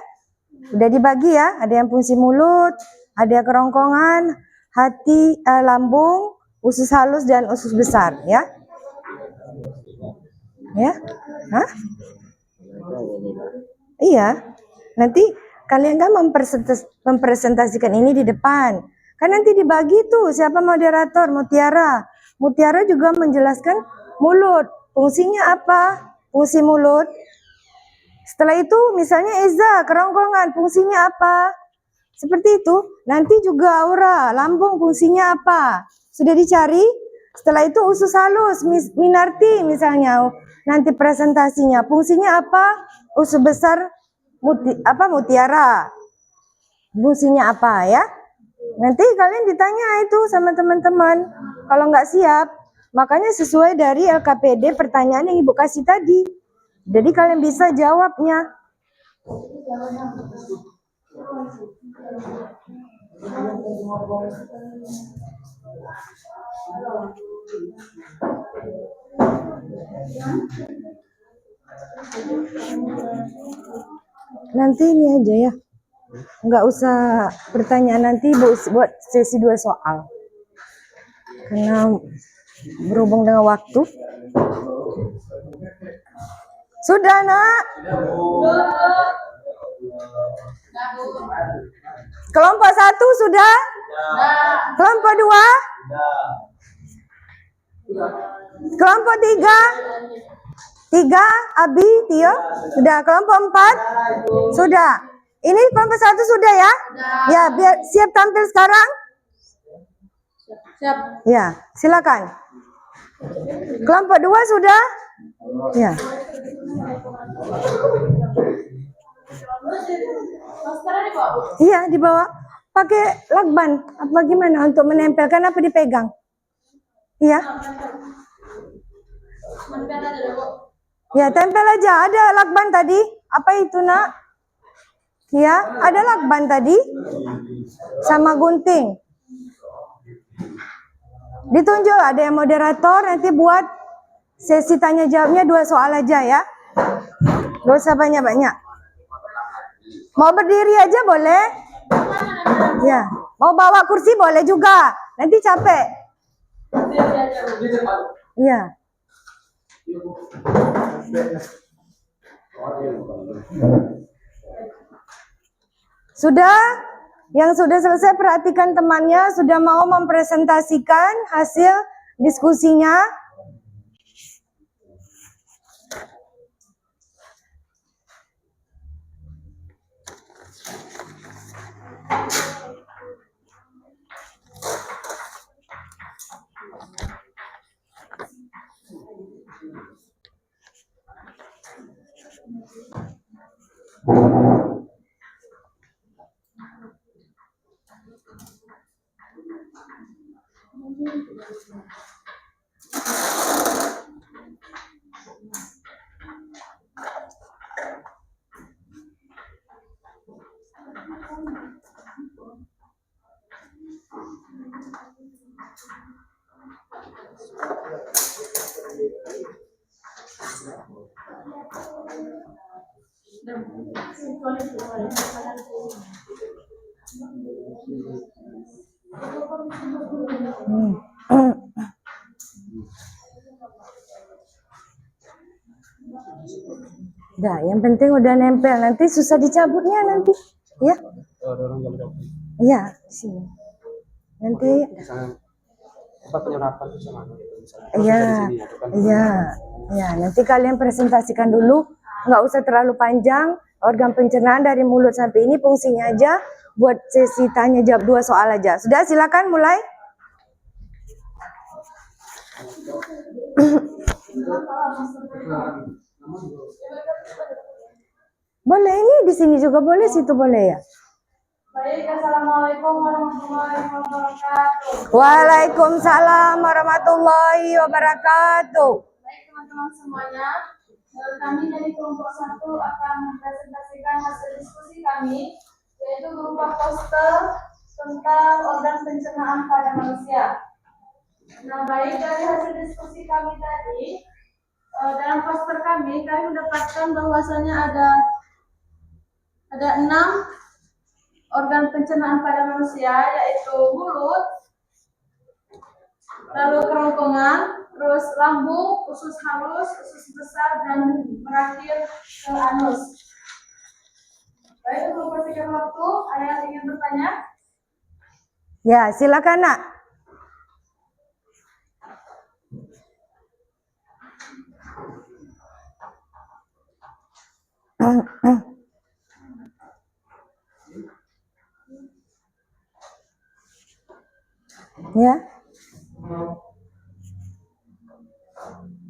Udah dibagi ya, ada yang fungsi mulut, ada kerongkongan, hati, lambung, usus halus dan usus besar ya. Ya? Hah? Iya. Nanti kalian kan mempresentasikan ini di depan. Kan nanti dibagi tuh siapa moderator, Mutiara. Mutiara juga menjelaskan mulut. Fungsinya apa? Fungsi mulut. Setelah itu misalnya Eza, kerongkongan, fungsinya apa? Seperti itu. Nanti juga Aura, lambung fungsinya apa? Sudah dicari? Setelah itu usus halus, Minarti misalnya. Nanti presentasinya, fungsinya apa? Usus besar, Mutiara. Fungsinya apa ya? Nanti kalian ditanya itu sama teman-teman. Kalau nggak siap, makanya sesuai dari LKPD pertanyaan yang Ibu kasih tadi. Jadi kalian bisa jawabnya. Nanti ini aja ya. Nggak usah pertanyaan nanti buat sesi 2 soal. Karena berhubung dengan waktu. Sudah, Nak? Kelompok 1 sudah? Kelompok 2? Kelompok 3? 3, Abi, Tio? Sudah. Kelompok 4? Sudah. Ini kelompok 1 sudah ya? Ya, biar siap tampil sekarang? Siap. Ya, silakan. Kelompok 2 sudah? Ya. Iya, dibawa. Pakai lakban. Apa gimana untuk menempelkan apa dipegang? Iya. Ya, tempel aja. Ada lakban tadi. Apa itu, Nak? Ya, ada lakban tadi. Sama gunting. Ditunjuk, ada yang moderator, nanti buat sesi tanya jawabnya 2 soal aja ya. Gak usah banyak-banyak. Mau berdiri aja boleh? Ya. Mau bawa kursi boleh juga. Nanti capek. Iya. Sudah? Yang sudah selesai perhatikan temannya, sudah mau mempresentasikan hasil diskusinya. Nah, yang penting udah nempel, nanti susah dicabutnya nanti, ya? Iya, sini. Nanti. Iya, iya, ya. Nanti kalian presentasikan dulu, nggak usah terlalu panjang. Organ pencernaan dari mulut sampai ini fungsinya aja buat sesi tanya jawab 2 soal aja. Sudah, silakan mulai. Boleh, ini di sini juga boleh, situ boleh ya. Baik, assalamualaikum warahmatullahi wabarakatuh. Waalaikumsalam warahmatullahi wabarakatuh. Baik teman-teman semuanya, kami dari kelompok 1 akan mempresentasikan hasil diskusi kami, yaitu berupa poster tentang organ pencernaan pada manusia. Nah, baik dari hasil diskusi kami tadi, dalam poster kami mendapatkan bahwasannya ada Ada 6 organ pencernaan pada manusia, yaitu mulut, lalu kerongkongan, terus lambung, usus halus, usus besar, dan berakhir ke anus. Baik, untuk mempersingkat waktu, ada yang ingin bertanya? Ya, silakan nak. Ya.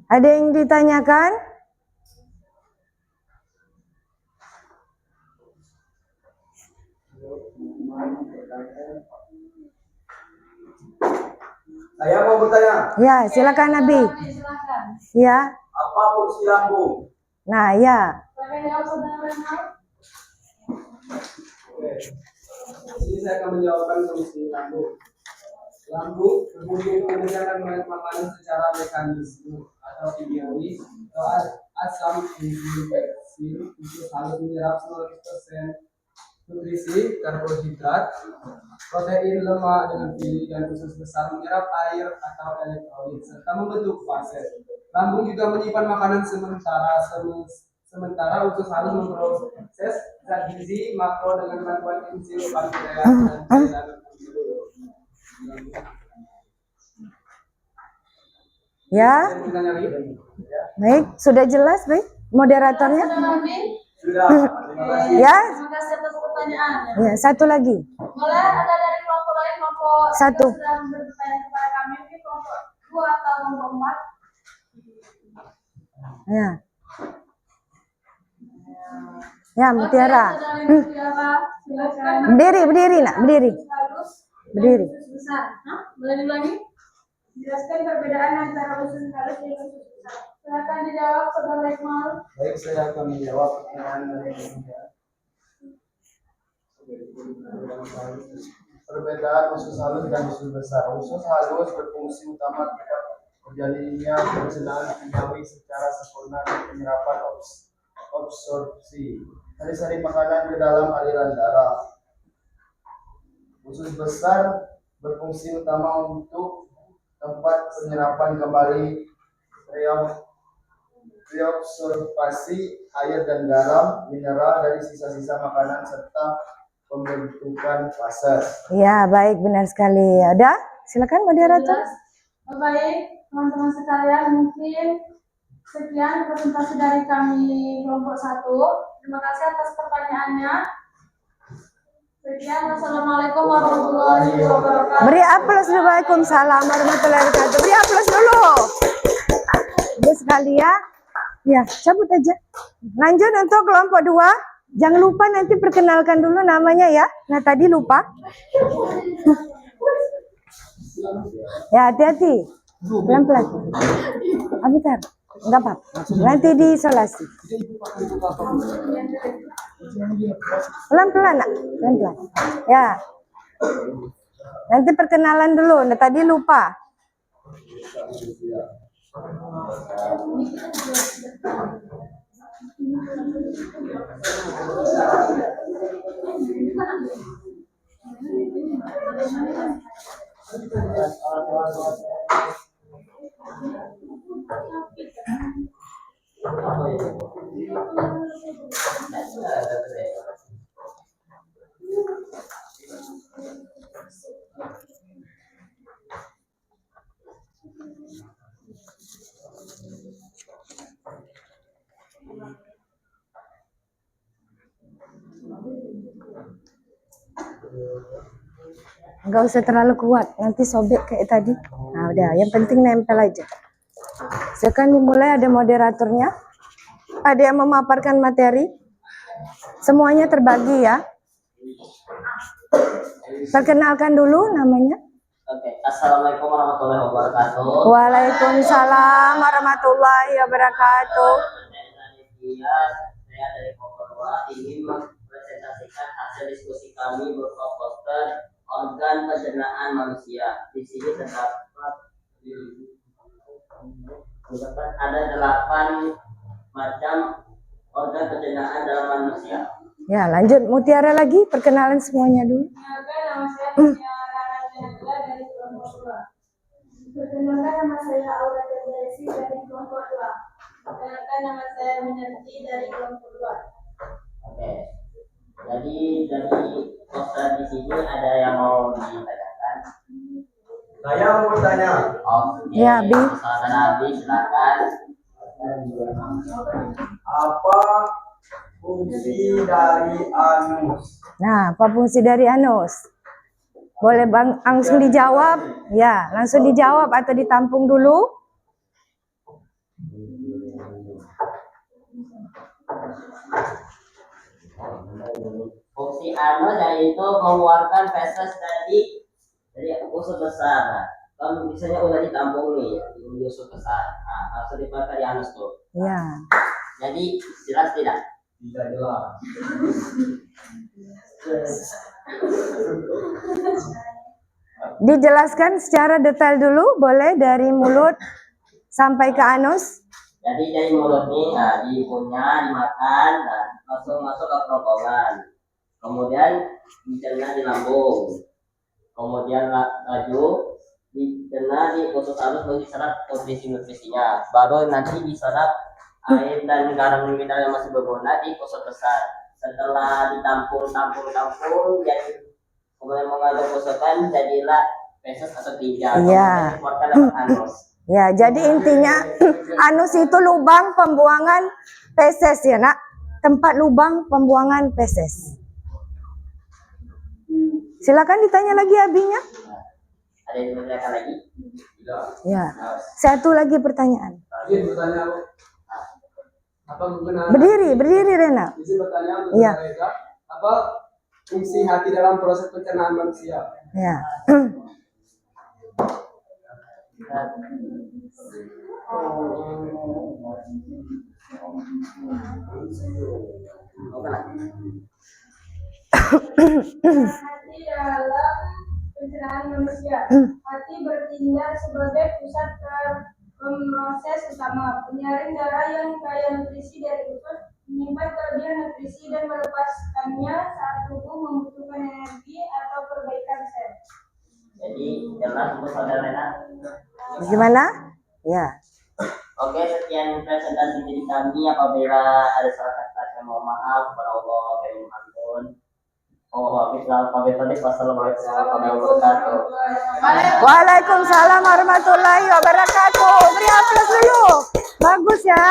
Ada yang ditanyakan? Saya mau bertanya, Ya, silakan Nabi. Silakan. Ya. apa fungsi lambung? Nah, ya. Silakan jawab saudara Renal. Oke. Di sini saya akan menjawabkan fungsi lambung. Lambung berfungsi untuk mengerjakan makanan secara mekanisme atau kimiawi atau asam enzim peksin untuk halus menyerap 100% nutrisi, karbohidrat, protein, lemak dengan pilih dan usus besar menyerap air atau elektrolit serta membentuk fase. Lambung juga menyimpan makanan sementara usus halus memproses zat gizi makro dengan bantuan enzim pankreas dan cairan tidur. Ya. Baik, sudah jelas, baik. Moderatornya? Sudah Nabi? Sudah, terima kasih. Ya. Terima kasih atas pertanyaannya. Ya, satu lagi. Boleh ada dari kelompok lain, kelompok Satu. yang sedang bertanya kepada kami, ini kelompok 2 atau kelompok 4? Ya. Ya, Mutiara. Oke, saudari Mutiara, silakan. Berdiri, nak, berdiri. Halus dan Berdiri. usus besar. Hah? Boleh diulangi? Jelaskan perbedaan antara usus halus dan usus besar. Silakan dijawab, saudara Iqmal. Baik, saya akan menjawab pertanyaan dari Anda. Perbedaan usus halus dan usus besar. Usus halus berfungsi utama tempat terjadinya pencernaan kimiawi secara sempurna dan penyerapan absorpsi sari-sari makanan ke dalam aliran darah. Usus besar berfungsi utama untuk tempat penyerapan kembali reabsorbasi air dan garam mineral dari sisa-sisa makanan serta pembentukan fase. Ya, baik, benar sekali. Ada? Silakan moderator. Jelas. Baik, teman-teman sekalian, mungkin sekian presentasi dari kami kelompok 1. Terima kasih atas pertanyaannya. Sekian, wassalamualaikum warahmatullahi wabarakatuh. Beri aplaus dulu. Waalaikumsalam warahmatullahi wabarakatuh. Beri aplaus dulu. Bu sekali ya. Ya, cabut aja. Lanjut untuk kelompok 2. Jangan lupa nanti perkenalkan dulu namanya ya. Nah, tadi lupa. Ya, hati-hati. Pelan-pelan. Bentar. Enggak apa-apa. Nanti diisolasi. Pelan-pelan, nak. Pelan-pelan. Ya. Nanti perkenalan dulu. Nah, tadi lupa. Enggak usah terlalu kuat, nanti sobek kayak tadi. Nah, udah, yang penting nempel aja. Sekarang dimulai, ada moderatornya. Ada yang memaparkan materi. Semuanya terbagi ya. Perkenalkan dulu namanya. Oke, assalamualaikum warahmatullahi wabarakatuh. Waalaikumsalam warahmatullahi wabarakatuh. Saya dari kelompok 2 ingin mempresentasikan hasil diskusi kami berupa poster organ pencernaan manusia. Di sini terdapat ada 8 macam organ pencernaan dalam manusia. Ya, lanjut Mutiara lagi, perkenalan semuanya dulu. Perkenalkan, nama saya Rana Chandra dari kelompok 2. Perkenalkan, nama saya Aura Desi dari kelompok 2. Perkenalkan, nama saya Minarti dari kelompok 2. Oke. Jadi dari poster di sini ada yang mau ditanyakan? Saya mau bertanya. Oke. Ya, Abi. Silakan Abi, silakan. Apa fungsi dari anus? Nah, apa fungsi dari anus? Boleh bang langsung dijawab? Ya, langsung dijawab atau ditampung dulu? Fungsi anus yaitu mengeluarkan feses dari usus besar. Nah, kan biasanya udah ditampung nih di usus besar. Nah, langsung dipakai di anus tuh. Ya. Jadi jelas tidak? Tidak jelas. Dijelaskan secara detail dulu, boleh dari mulut sampai ke anus? Jadi dari mulut nih, nah dikunyah, dimakan, nah langsung masuk ke kerongkongan. Kemudian dicerna di lambung. Kemudian laju dicerna di usus anus untuk diserap nutrisi-nutrisinya. Baru nanti diserap air dan garam mineral yang masih berguna di usus besar. Setelah ditampung, jadi kemudian mengandung kosokan, jadilah feses atau tinja. Iya. Kemudian dikeluarkan lewat anus. Ya, jadi intinya anus itu lubang pembuangan feses ya, Nak. Tempat lubang pembuangan feses. Silakan ditanya lagi Abinya. Ada yang ditanyakan lagi? Tidak. Ya. Satu lagi pertanyaan. Izin bertanya, Bu. Apa mengenai Berdiri Rena. izin bertanya untuk Iya. Reza, apa fungsi hati dalam proses pencernaan manusia? Ya. Hati dalam pencernaan manusia. Hati bertindak sebagai pusat proses utama, penyaring darah yang kaya nutrisi dari usus, menyimpan kelebihan nutrisi dan melepaskannya saat tubuh membutuhkan energi atau perbaikan sel. Jadi jelas untuk saudara Rena. Gimana? Ya. Oke, sekian presentasi dari kami. Apabila ada salah kata, saya mohon maaf kepada Allah yang Maha. Wassalamualaikum warahmatullahi wabarakatuh. Waalaikumsalam warahmatullahi wabarakatuh. Beri aplaus dulu. Bagus ya.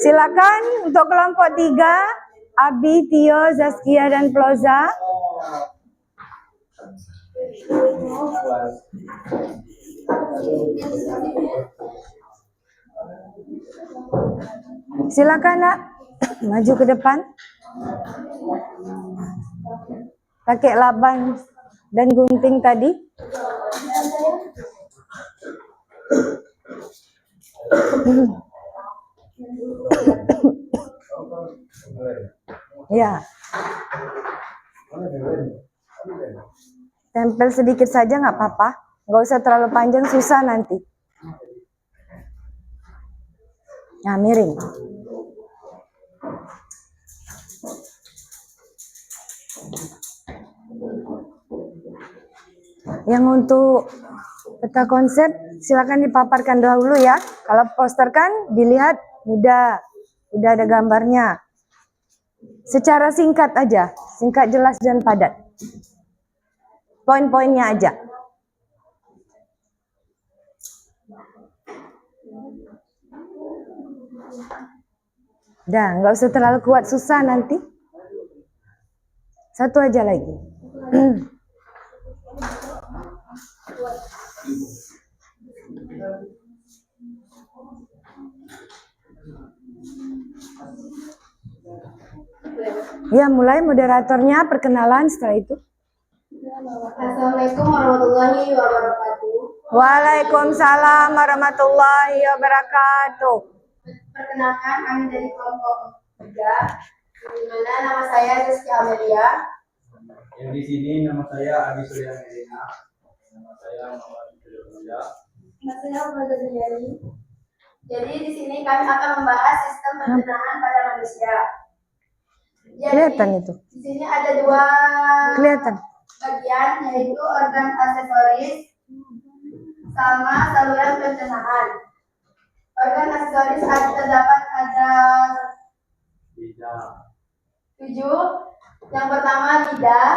Silakan untuk kelompok 3, Abi, Tio, Zaskia dan Ploza. Silakan Nak, maju ke depan. Pakai laban dan gunting tadi. Ya. Tempel sedikit saja nggak apa-apa. Nggak usah terlalu panjang, susah nanti. Nah, miring. Yang untuk peta konsep silakan dipaparkan dahulu ya. Kalau poster kan dilihat udah ada gambarnya. Secara singkat aja, singkat, jelas dan padat. Poin-poinnya aja. Dah, nggak usah terlalu kuat, susah nanti. Satu aja lagi. Ya, mulai moderatornya perkenalan setelah itu. Assalamualaikum warahmatullahi wabarakatuh. Waalaikumsalam warahmatullahi wabarakatuh. Perkenalkan, kami dari kelompok 3, di mana nama saya Rizky Amelia. Yang di sini nama saya Abi Surya Medina. Saya Fadil Jari. Jadi di sini kami akan membahas sistem pencernaan pada manusia. Jadi Kelihatan itu. di sini ada dua Kelihatan. bagian, yaitu organ aksesoris sama saluran pencernaan. Organ aksesoris terdapat ada 7. Yang pertama lidah,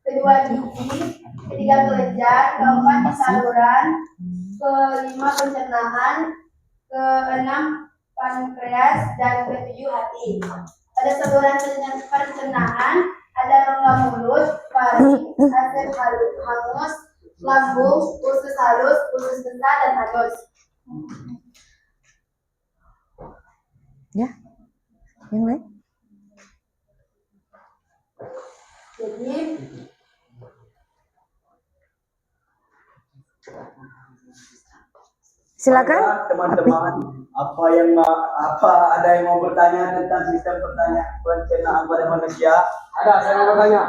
kedua gigi, ketiga kelenjar, keempat di saluran, kelima pencernaan, keenam pankreas, dan ketujuh hati. Pada saluran pencernaan ada rongga mulut, faring, asam hangus, lambung, usus halus, usus besar, dan anus. Ya. Yang lain? Jadi Silakan. Teman-teman, ada yang mau bertanya tentang sistem pencernaan pada manusia? Ada, saya mau bertanya.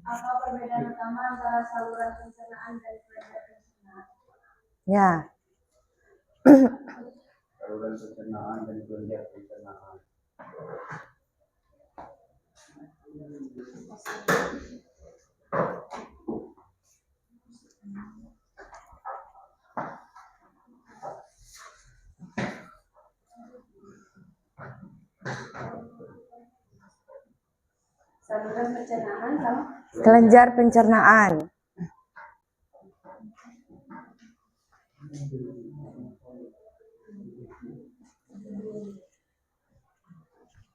Apa perbedaan utama antara saluran pencernaan dan kelenjar pencernaan? Ya. Saluran pencernaan dan kelenjar pencernaan. saluran pencernaan sama Kelenjar pencernaan.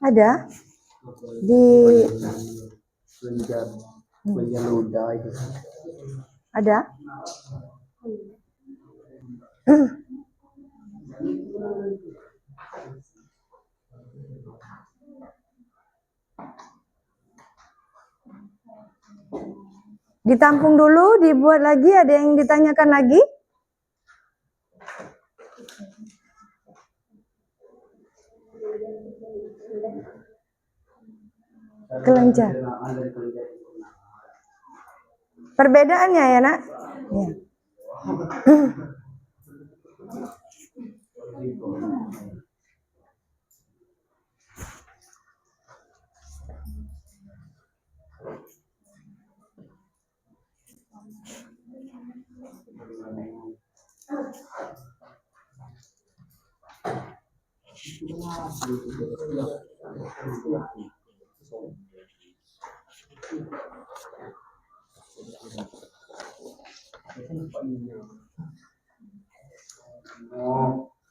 Ada di Kelenjar ludah itu. ada. Ditampung dulu, dibuat lagi. Ada yang ditanyakan lagi? Kelenjar. Perbedaannya ya, Nak? Ya.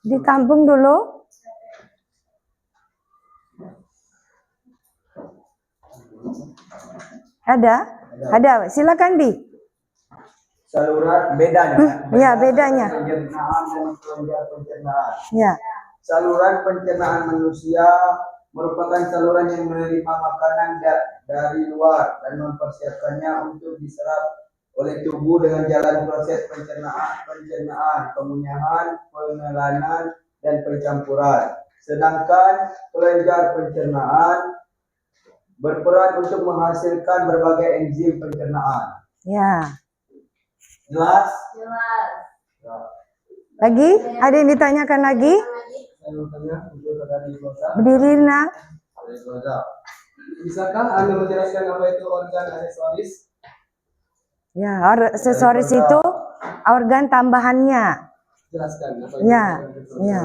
Ditampung dulu. Ada. Silakan Bi. Saluran bedanya. Ya, bedanya. Pencernaan dan kelenjar pencernaan. Ya. Saluran pencernaan manusia merupakan saluran yang menerima makanan dari luar dan mempersiapkannya untuk diserap oleh tubuh dengan jalan proses pencernaan, pemunyahan, pengelanan, dan pencampuran. Sedangkan kelenjar pencernaan berperan untuk menghasilkan berbagai enzim pencernaan. Ya. Jelas? Jelas. Lagi? Ada yang ditanyakan lagi? Saya mau tanya untuk saudari Rosa. Berdiri, Nak. Saudari Rosa. Bisakah Anda menjelaskan apa itu organ aksesoris? Ya, aksesoris itu organ tambahannya. Jelaskan apa itu Ya, organ aksesoris. ya.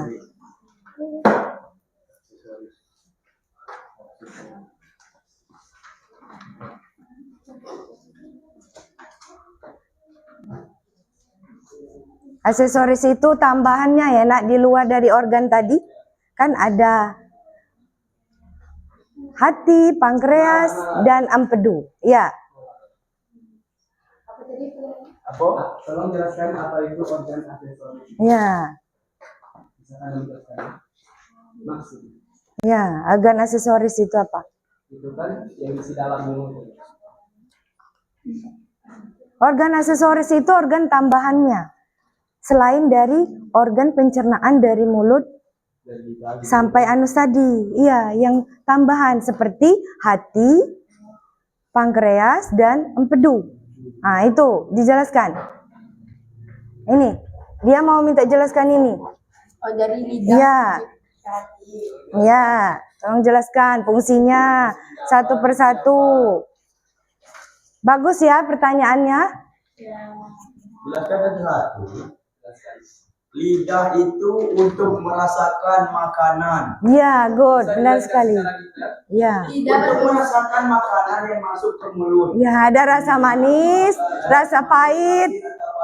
Aksesoris itu tambahannya ya, Nak, di luar dari organ tadi. Kan ada hati, pankreas, dan empedu. Ya. Apa? Tolong jelaskan apa itu organ aksesoris. Ya. Bisa Anda jelaskan? Maksudnya Ya, organ aksesoris itu apa? itu kan yang isi dalam mulut. Organ aksesoris itu organ tambahannya. Selain dari organ pencernaan dari mulut sampai anus tadi. Iya, yang tambahan seperti hati, pankreas, dan empedu. Nah, itu dijelaskan. Ini, dia mau minta jelaskan ini. Oh, dari lidah. Iya. Iya, tolong jelaskan fungsinya satu persatu. Bagus ya pertanyaannya. Jelaskan satu. Lidah itu untuk merasakan makanan. Iya, good, benar sekali. Iya. Untuk merasakan makanan yang masuk ke mulut. Ya, ada rasa manis, rasa pahit.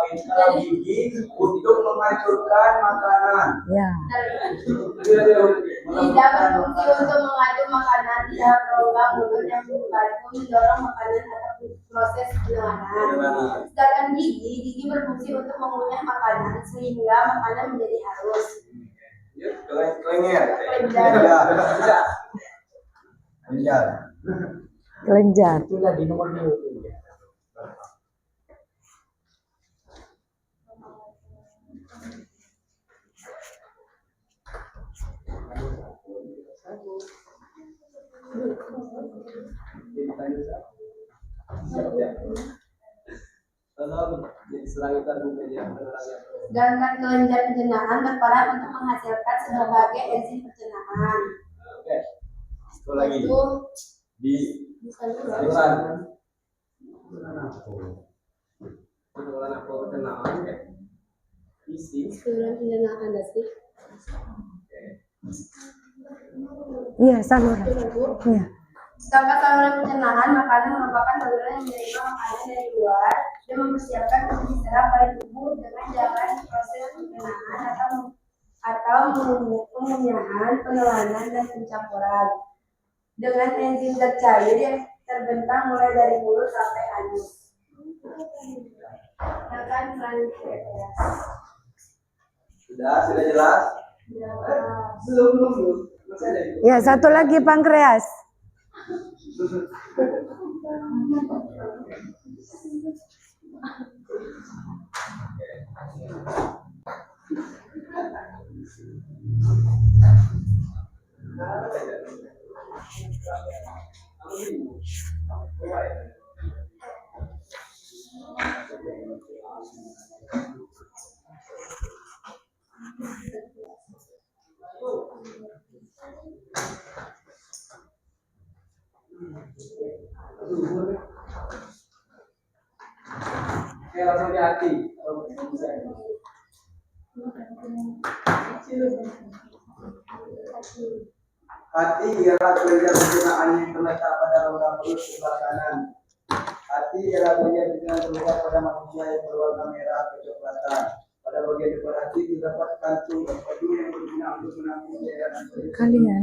Kalau gigi untuk menghancurkan makanan. Ya. Lidah berfungsi untuk mengaduk makanan di dalam rongga mulut yang membantu mendorong makanan atau proses penelangan. Sedangkan gigi berfungsi untuk mengunyah makanan sehingga makanan menjadi halus. Kelenjar. Itulah di nomor 2. Sedangkan kelenjar pencernaan berperan untuk menghasilkan berbagai enzim pencernaan. Oke. Itu lagi. Itu Di Saluran. saluran pencernaan ada sih. Iya, saluran. Iya. Sedangkan saluran pencernaan makanan merupakan saluran yang menerima makanan dari luar dan mempersiapkan untuk diserap oleh tubuh dengan jalan proses pencernaan atau pengunyahan, penelanan, dan pencampuran dengan enzim zat cair yang terbentang mulai dari mulut sampai anus. Sedangkan sudah jelas? Belum. Masih ada. Ya, satu lagi pankreas. Oke, langsung di hati. Hati ialah kelenjar pencernaan yang terletak pada rongga perut sebelah kanan. Hati ialah kelenjar pencernaan terletak pada manusia yang berwarna merah kecoklatan. Pada bagian depan hati terdapat kantung empedu yang berguna untuk menampung cairan Kalian.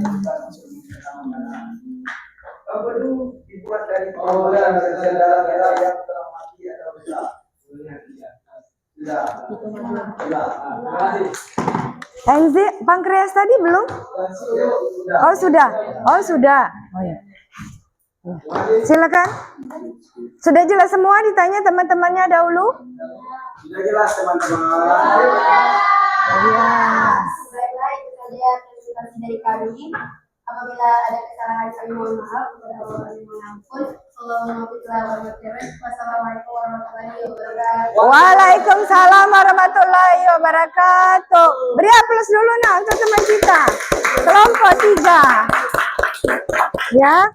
Empedu dibuat dari potongan sel darah merah yang telah mati atau rusak. Sudah. Terima kasih. Enzim pankreas tadi belum? Oh, sudah. Oh, sudah. Oh, ya. Silakan. Sudah jelas semua ditanya teman-temannya dahulu? Sudah jelas teman-teman. Iya. baiklah itu saja presentasi dari kami. Apabila ada kesalahan kami mohon maaf, kepada Allah yang mengampun. Wassalamualaikum warahmatullahi wabarakatuh. Waalaikumsalam warahmatullahi wabarakatuh. Beri aplaus dulu nah untuk teman kita. Kelompok 3. Ya.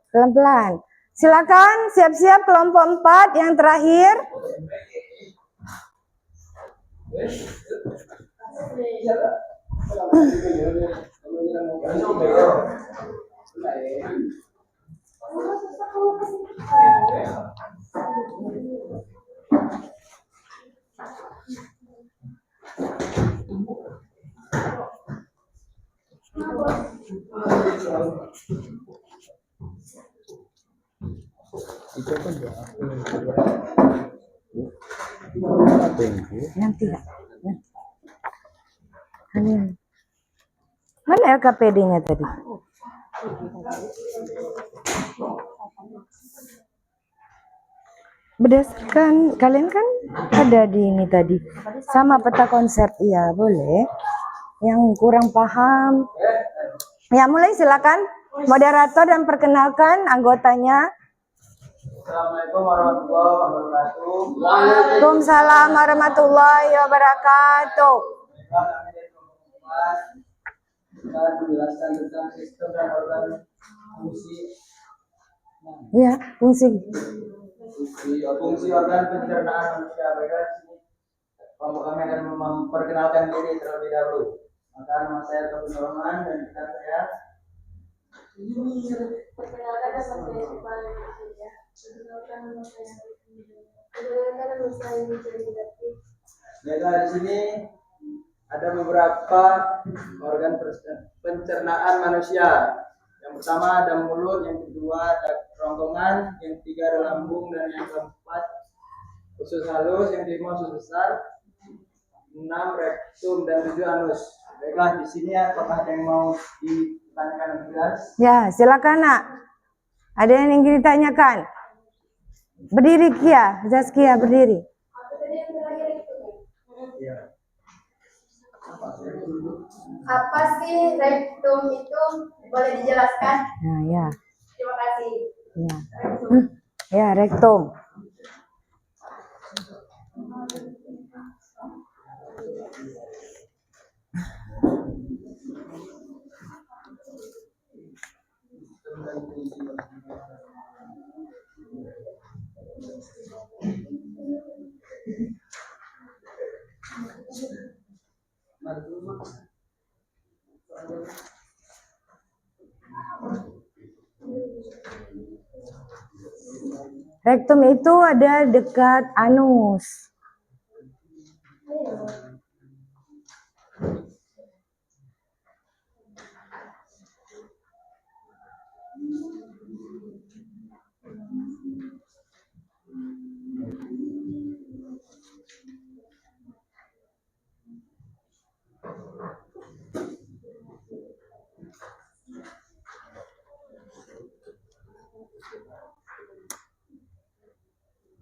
Pelan-pelan. Silakan siap-siap kelompok 4 yang terakhir. Yang tidak. Mana LKPD-nya tadi? Berdasarkan kalian kan ada di ini tadi sama peta konsep, iya boleh. Yang kurang paham, ya mulai silakan moderator dan perkenalkan anggotanya. Assalamualaikum warahmatullahi wabarakatuh. Waalaikumsalam warahmatullahi wabarakatuh. Kita menjelaskan tentang sistem dan organ fungsi Ya, fungsi. fungsi organ pencernaan manusia. Baiklah, di sini kelompok kami akan memperkenalkan diri terlebih dahulu. Maka nama saya Taufik Rahman dan rekan saya. Perkenalkan nama saya Sifal Indonesia. Perkenalkan nama saya Perkenalkan nama saya Indonesia. Baiklah, di sini ada beberapa organ pencernaan manusia. Yang pertama ada mulut, yang kedua ada kerongkongan, yang ketiga ada lambung, dan yang keempat usus halus, yang kelima usus besar, 6 rektum, dan 7 anus. Baiklah, di sini apakah ada yang mau ditanyakan lebih jelas? Ya, silakan nak. Ada yang ingin ditanyakan? Berdiri Kia, Zaskia berdiri. Ya. Apa sih rektum itu? Boleh dijelaskan? Nah, ya. Terima kasih. Ya. Ya, rektum. Rektum itu ada dekat anus.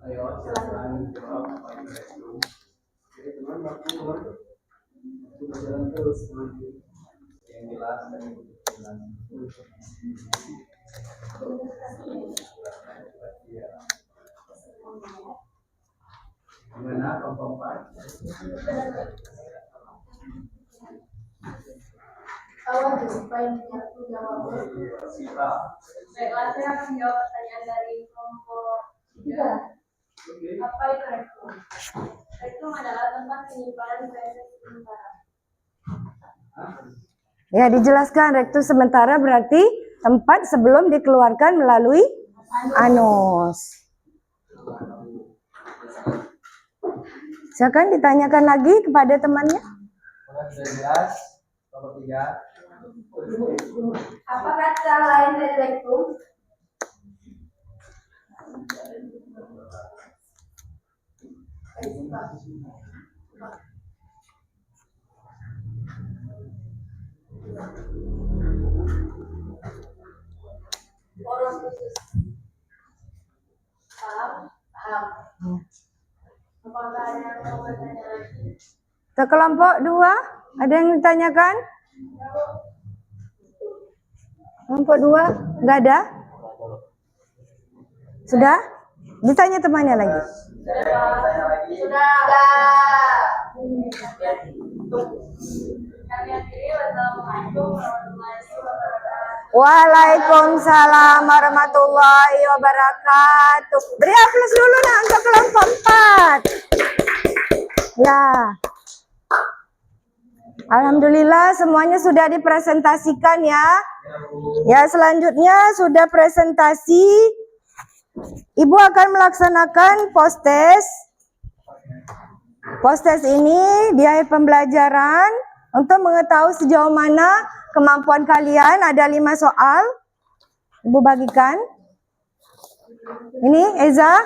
Ayo, silakan jawab apa yang itu. Oke, teman, waktu berjalan terus nanti yang jelas dan yang jelas. Gimana keempat? Awal supaya aku jawab. Baiklah, saya akan menjawab pertanyaan dari kelompok 3. Apa itu rektum? Rektum adalah tempat penyimpanan feses sementara. Ya, dijelaskan rektum sementara berarti tempat sebelum dikeluarkan melalui anus. Silakan ditanyakan lagi kepada temannya. Sudah jelas? Kelompok 3. Apakah cara lain dari rektum? Poros khusus. Paham? Apakah ada yang mau bertanya lagi? Ke kelompok 2, ada yang ditanyakan? Kelompok 2, enggak ada? Sudah? Ditanya temannya lagi. Sudah. Kami akhiri. Wassalamualaikum warahmatullahi wabarakatuh. Waalaikumsalam warahmatullahi wabarakatuh. Beri aplaus dulu nah untuk kelompok 4. Ya. Alhamdulillah semuanya sudah dipresentasikan ya. Ya, selanjutnya sudah presentasi. Ibu akan melaksanakan post-test. Post-test ini di akhir pembelajaran untuk mengetahui sejauh mana kemampuan kalian. Ada 5 soal. Ibu bagikan. Ini Eza.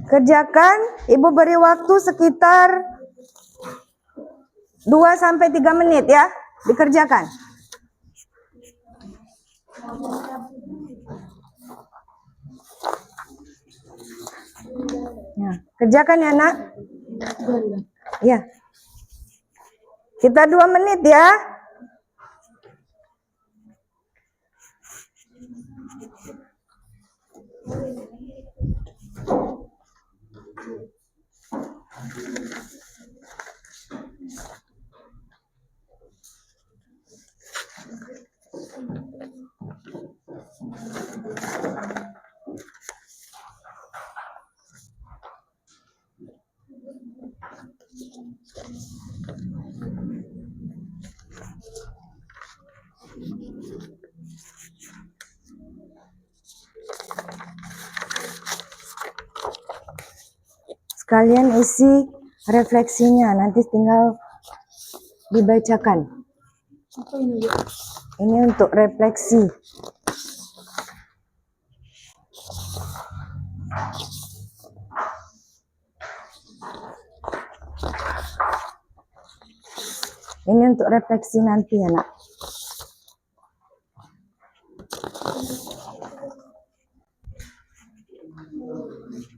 Kerjakan. Ibu beri waktu sekitar 2-3 menit ya. Dikerjakan. Ya, kerjakan ya nak. Ya. Kita 2 menit ya. Sekalian isi refleksinya, nanti tinggal dibacakan. Apa ini, Bu? Ini untuk refleksi. Ini untuk refleksi nanti ya nak.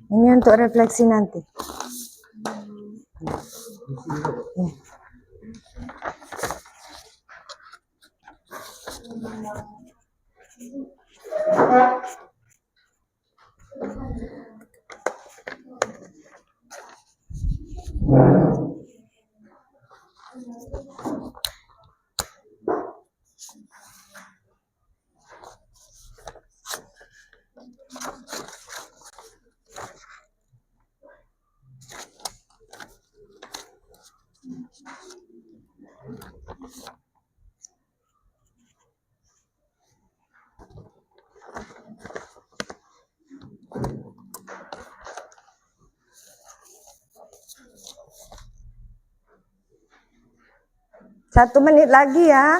Ini untuk refleksi nanti. Ya. Satu menit lagi ya.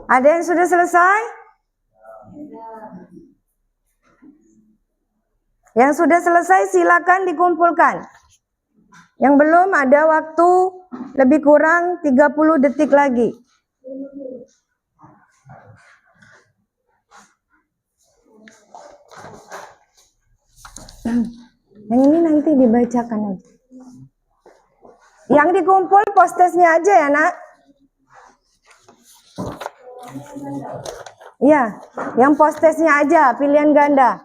Ada yang sudah selesai? Yang sudah selesai silakan dikumpulkan. Yang belum ada waktu lebih kurang 30 detik lagi. Yang ini nanti dibacakan aja. Yang dikumpul postesnya aja ya nak. Iya, yang postesnya aja, pilihan ganda.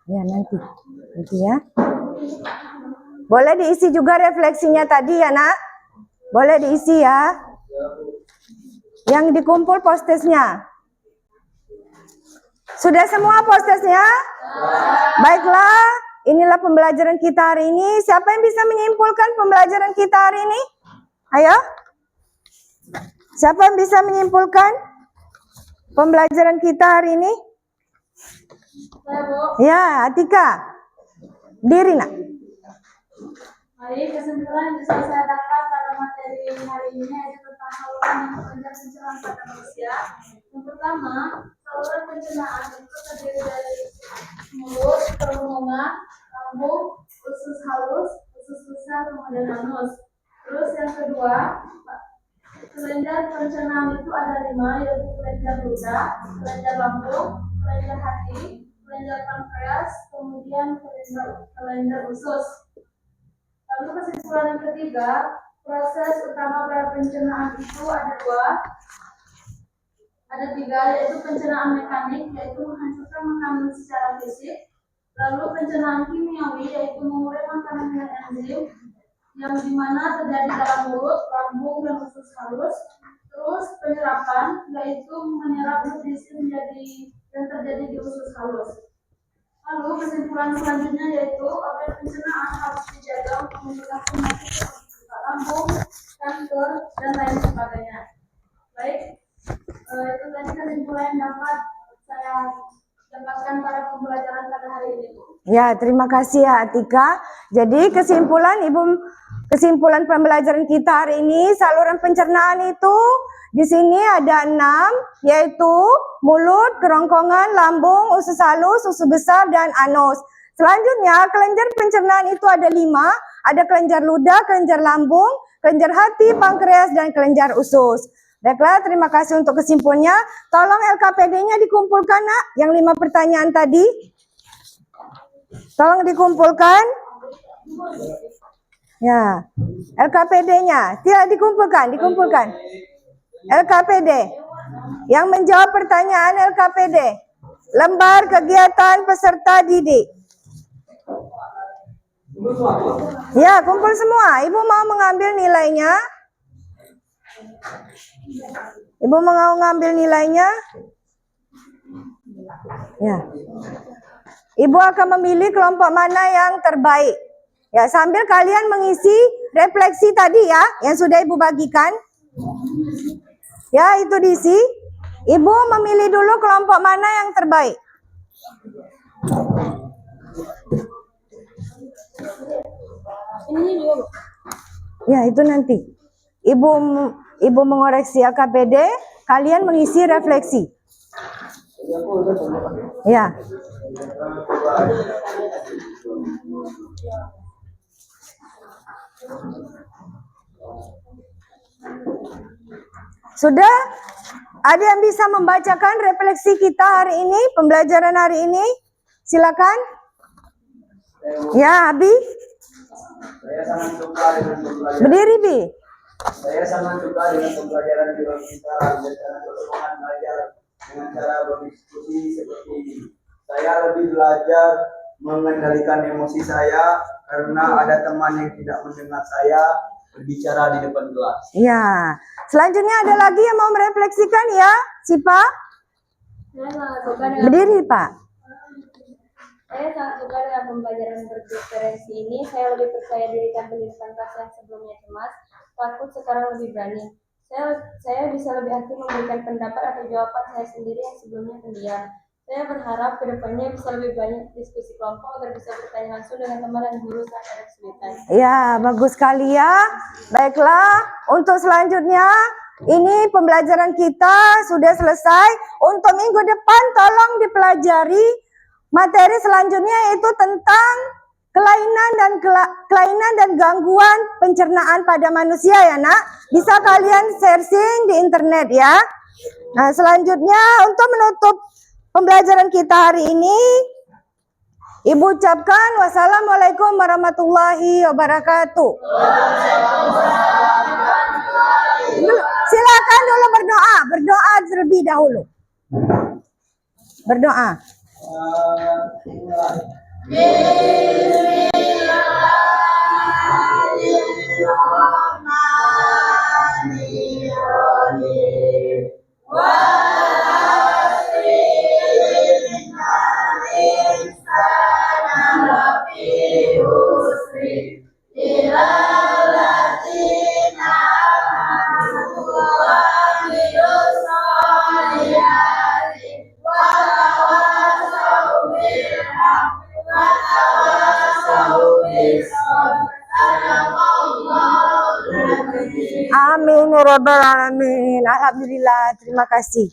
Iya, nanti ya. Boleh diisi juga refleksinya tadi ya nak. Boleh diisi ya. Yang dikumpul postesnya. Sudah semua postesnya? Baiklah, inilah pembelajaran kita hari ini. Siapa yang bisa menyimpulkan pembelajaran kita hari ini? Ayo. Siapa yang bisa menyimpulkan pembelajaran kita hari ini? Saya, Bu. Ya, Atika. Diri nak. Baik, kesimpulan yang bisa saya dapat pada materi hari ini yaitu tentang saluran dan kelenjar pencernaan pada manusia. Yang pertama, saluran pencernaan itu terdiri dari mulut, kerongkongan, lambung, usus halus, usus besar, kemudian anus. Terus yang kedua, kelenjar pencernaan itu ada 5, yaitu kelenjar ludah, kelenjar lambung, kelenjar hati, kelenjar pankreas, kemudian kelenjar usus. Lalu kesimpulan yang ketiga, proses utama pada pencernaan itu ada 3, yaitu pencernaan mekanik, yaitu menghancurkan makanan secara fisik. Lalu pencernaan kimiawi yaitu mengurai makanan dengan enzim yang dimana terjadi dalam mulut, lambung, dan usus halus. Terus penyerapan yaitu menyerap nutrisi yang terjadi di usus halus. Lalu kesimpulan selanjutnya yaitu organ pencernaan harus dijaga untuk mencegah penyakit seperti lambung, kanker, dan lain sebagainya. Baik, itu tadi kesimpulan yang dapat saya dapatkan pada pembelajaran pada hari ini. Ya, terima kasih ya Atika. Jadi kesimpulan pembelajaran kita hari ini, saluran pencernaan itu di sini ada 6, yaitu mulut, kerongkongan, lambung, usus halus, usus besar, dan anus. Selanjutnya, kelenjar pencernaan itu ada 5, ada kelenjar ludah, kelenjar lambung, kelenjar hati, pankreas, dan kelenjar usus. Baiklah, terima kasih untuk kesimpulannya. Tolong LKPD-nya dikumpulkan, Nak, yang 5 pertanyaan tadi. Tolong dikumpulkan. Ya, LKPD-nya tidak dikumpulkan. LKPD. Yang menjawab pertanyaan LKPD. Lembar kegiatan peserta didik. Ya, kumpul semua. Ibu mau mengambil nilainya? Ibu mau mengambil nilainya? Ya. Ibu akan memilih kelompok mana yang terbaik. Ya, sambil kalian mengisi refleksi tadi ya, yang sudah Ibu bagikan. Ya, itu diisi. Ibu memilih dulu kelompok mana yang terbaik. Ini juga. Ya, itu nanti. Ibu mengoreksi LKPD, kalian mengisi refleksi. Ya. Sudah? Ada yang bisa membacakan refleksi kita hari ini, pembelajaran hari ini? Silakan. Ya, Abi. Saya sangat suka dengan pembelajaran. Berdiri, Bi. Saya sangat suka dengan pembelajaran biologi kita dan cara perkembangan belajar dengan cara berdiskusi seperti ini. Saya lebih belajar mengendalikan emosi saya karena ada teman yang tidak mendengar saya berbicara di depan kelas. Ya. Selanjutnya ada lagi yang mau merefleksikan ya, Sipa? Saya sangat suka dengan Berdiri, Pak. Saya sangat suka dengan pembelajaran berdiferensi ini. Saya lebih percaya diri dan pendidikan kelas yang sebelumnya cemas, takut sekarang lebih berani. Saya bisa lebih aktif memberikan pendapat atau jawaban saya sendiri yang sebelumnya pendiam. Saya berharap kedepannya bisa lebih banyak diskusi kelompok agar bisa bertanya langsung dengan teman dan guru saat ada kesulitan. Ya, bagus sekali ya. Baiklah, untuk selanjutnya ini pembelajaran kita sudah selesai. Untuk minggu depan tolong dipelajari materi selanjutnya, yaitu tentang kelainan dan gangguan pencernaan pada manusia ya, Nak. Bisa kalian searching di internet ya. Nah, selanjutnya untuk menutup pembelajaran kita hari ini, Ibu ucapkan wassalamualaikum warahmatullahi wabarakatuh. Silakan dulu berdoa terlebih dahulu. Berdoa. Amin ya rabbal alamin. Alhamdulillah, terima kasih.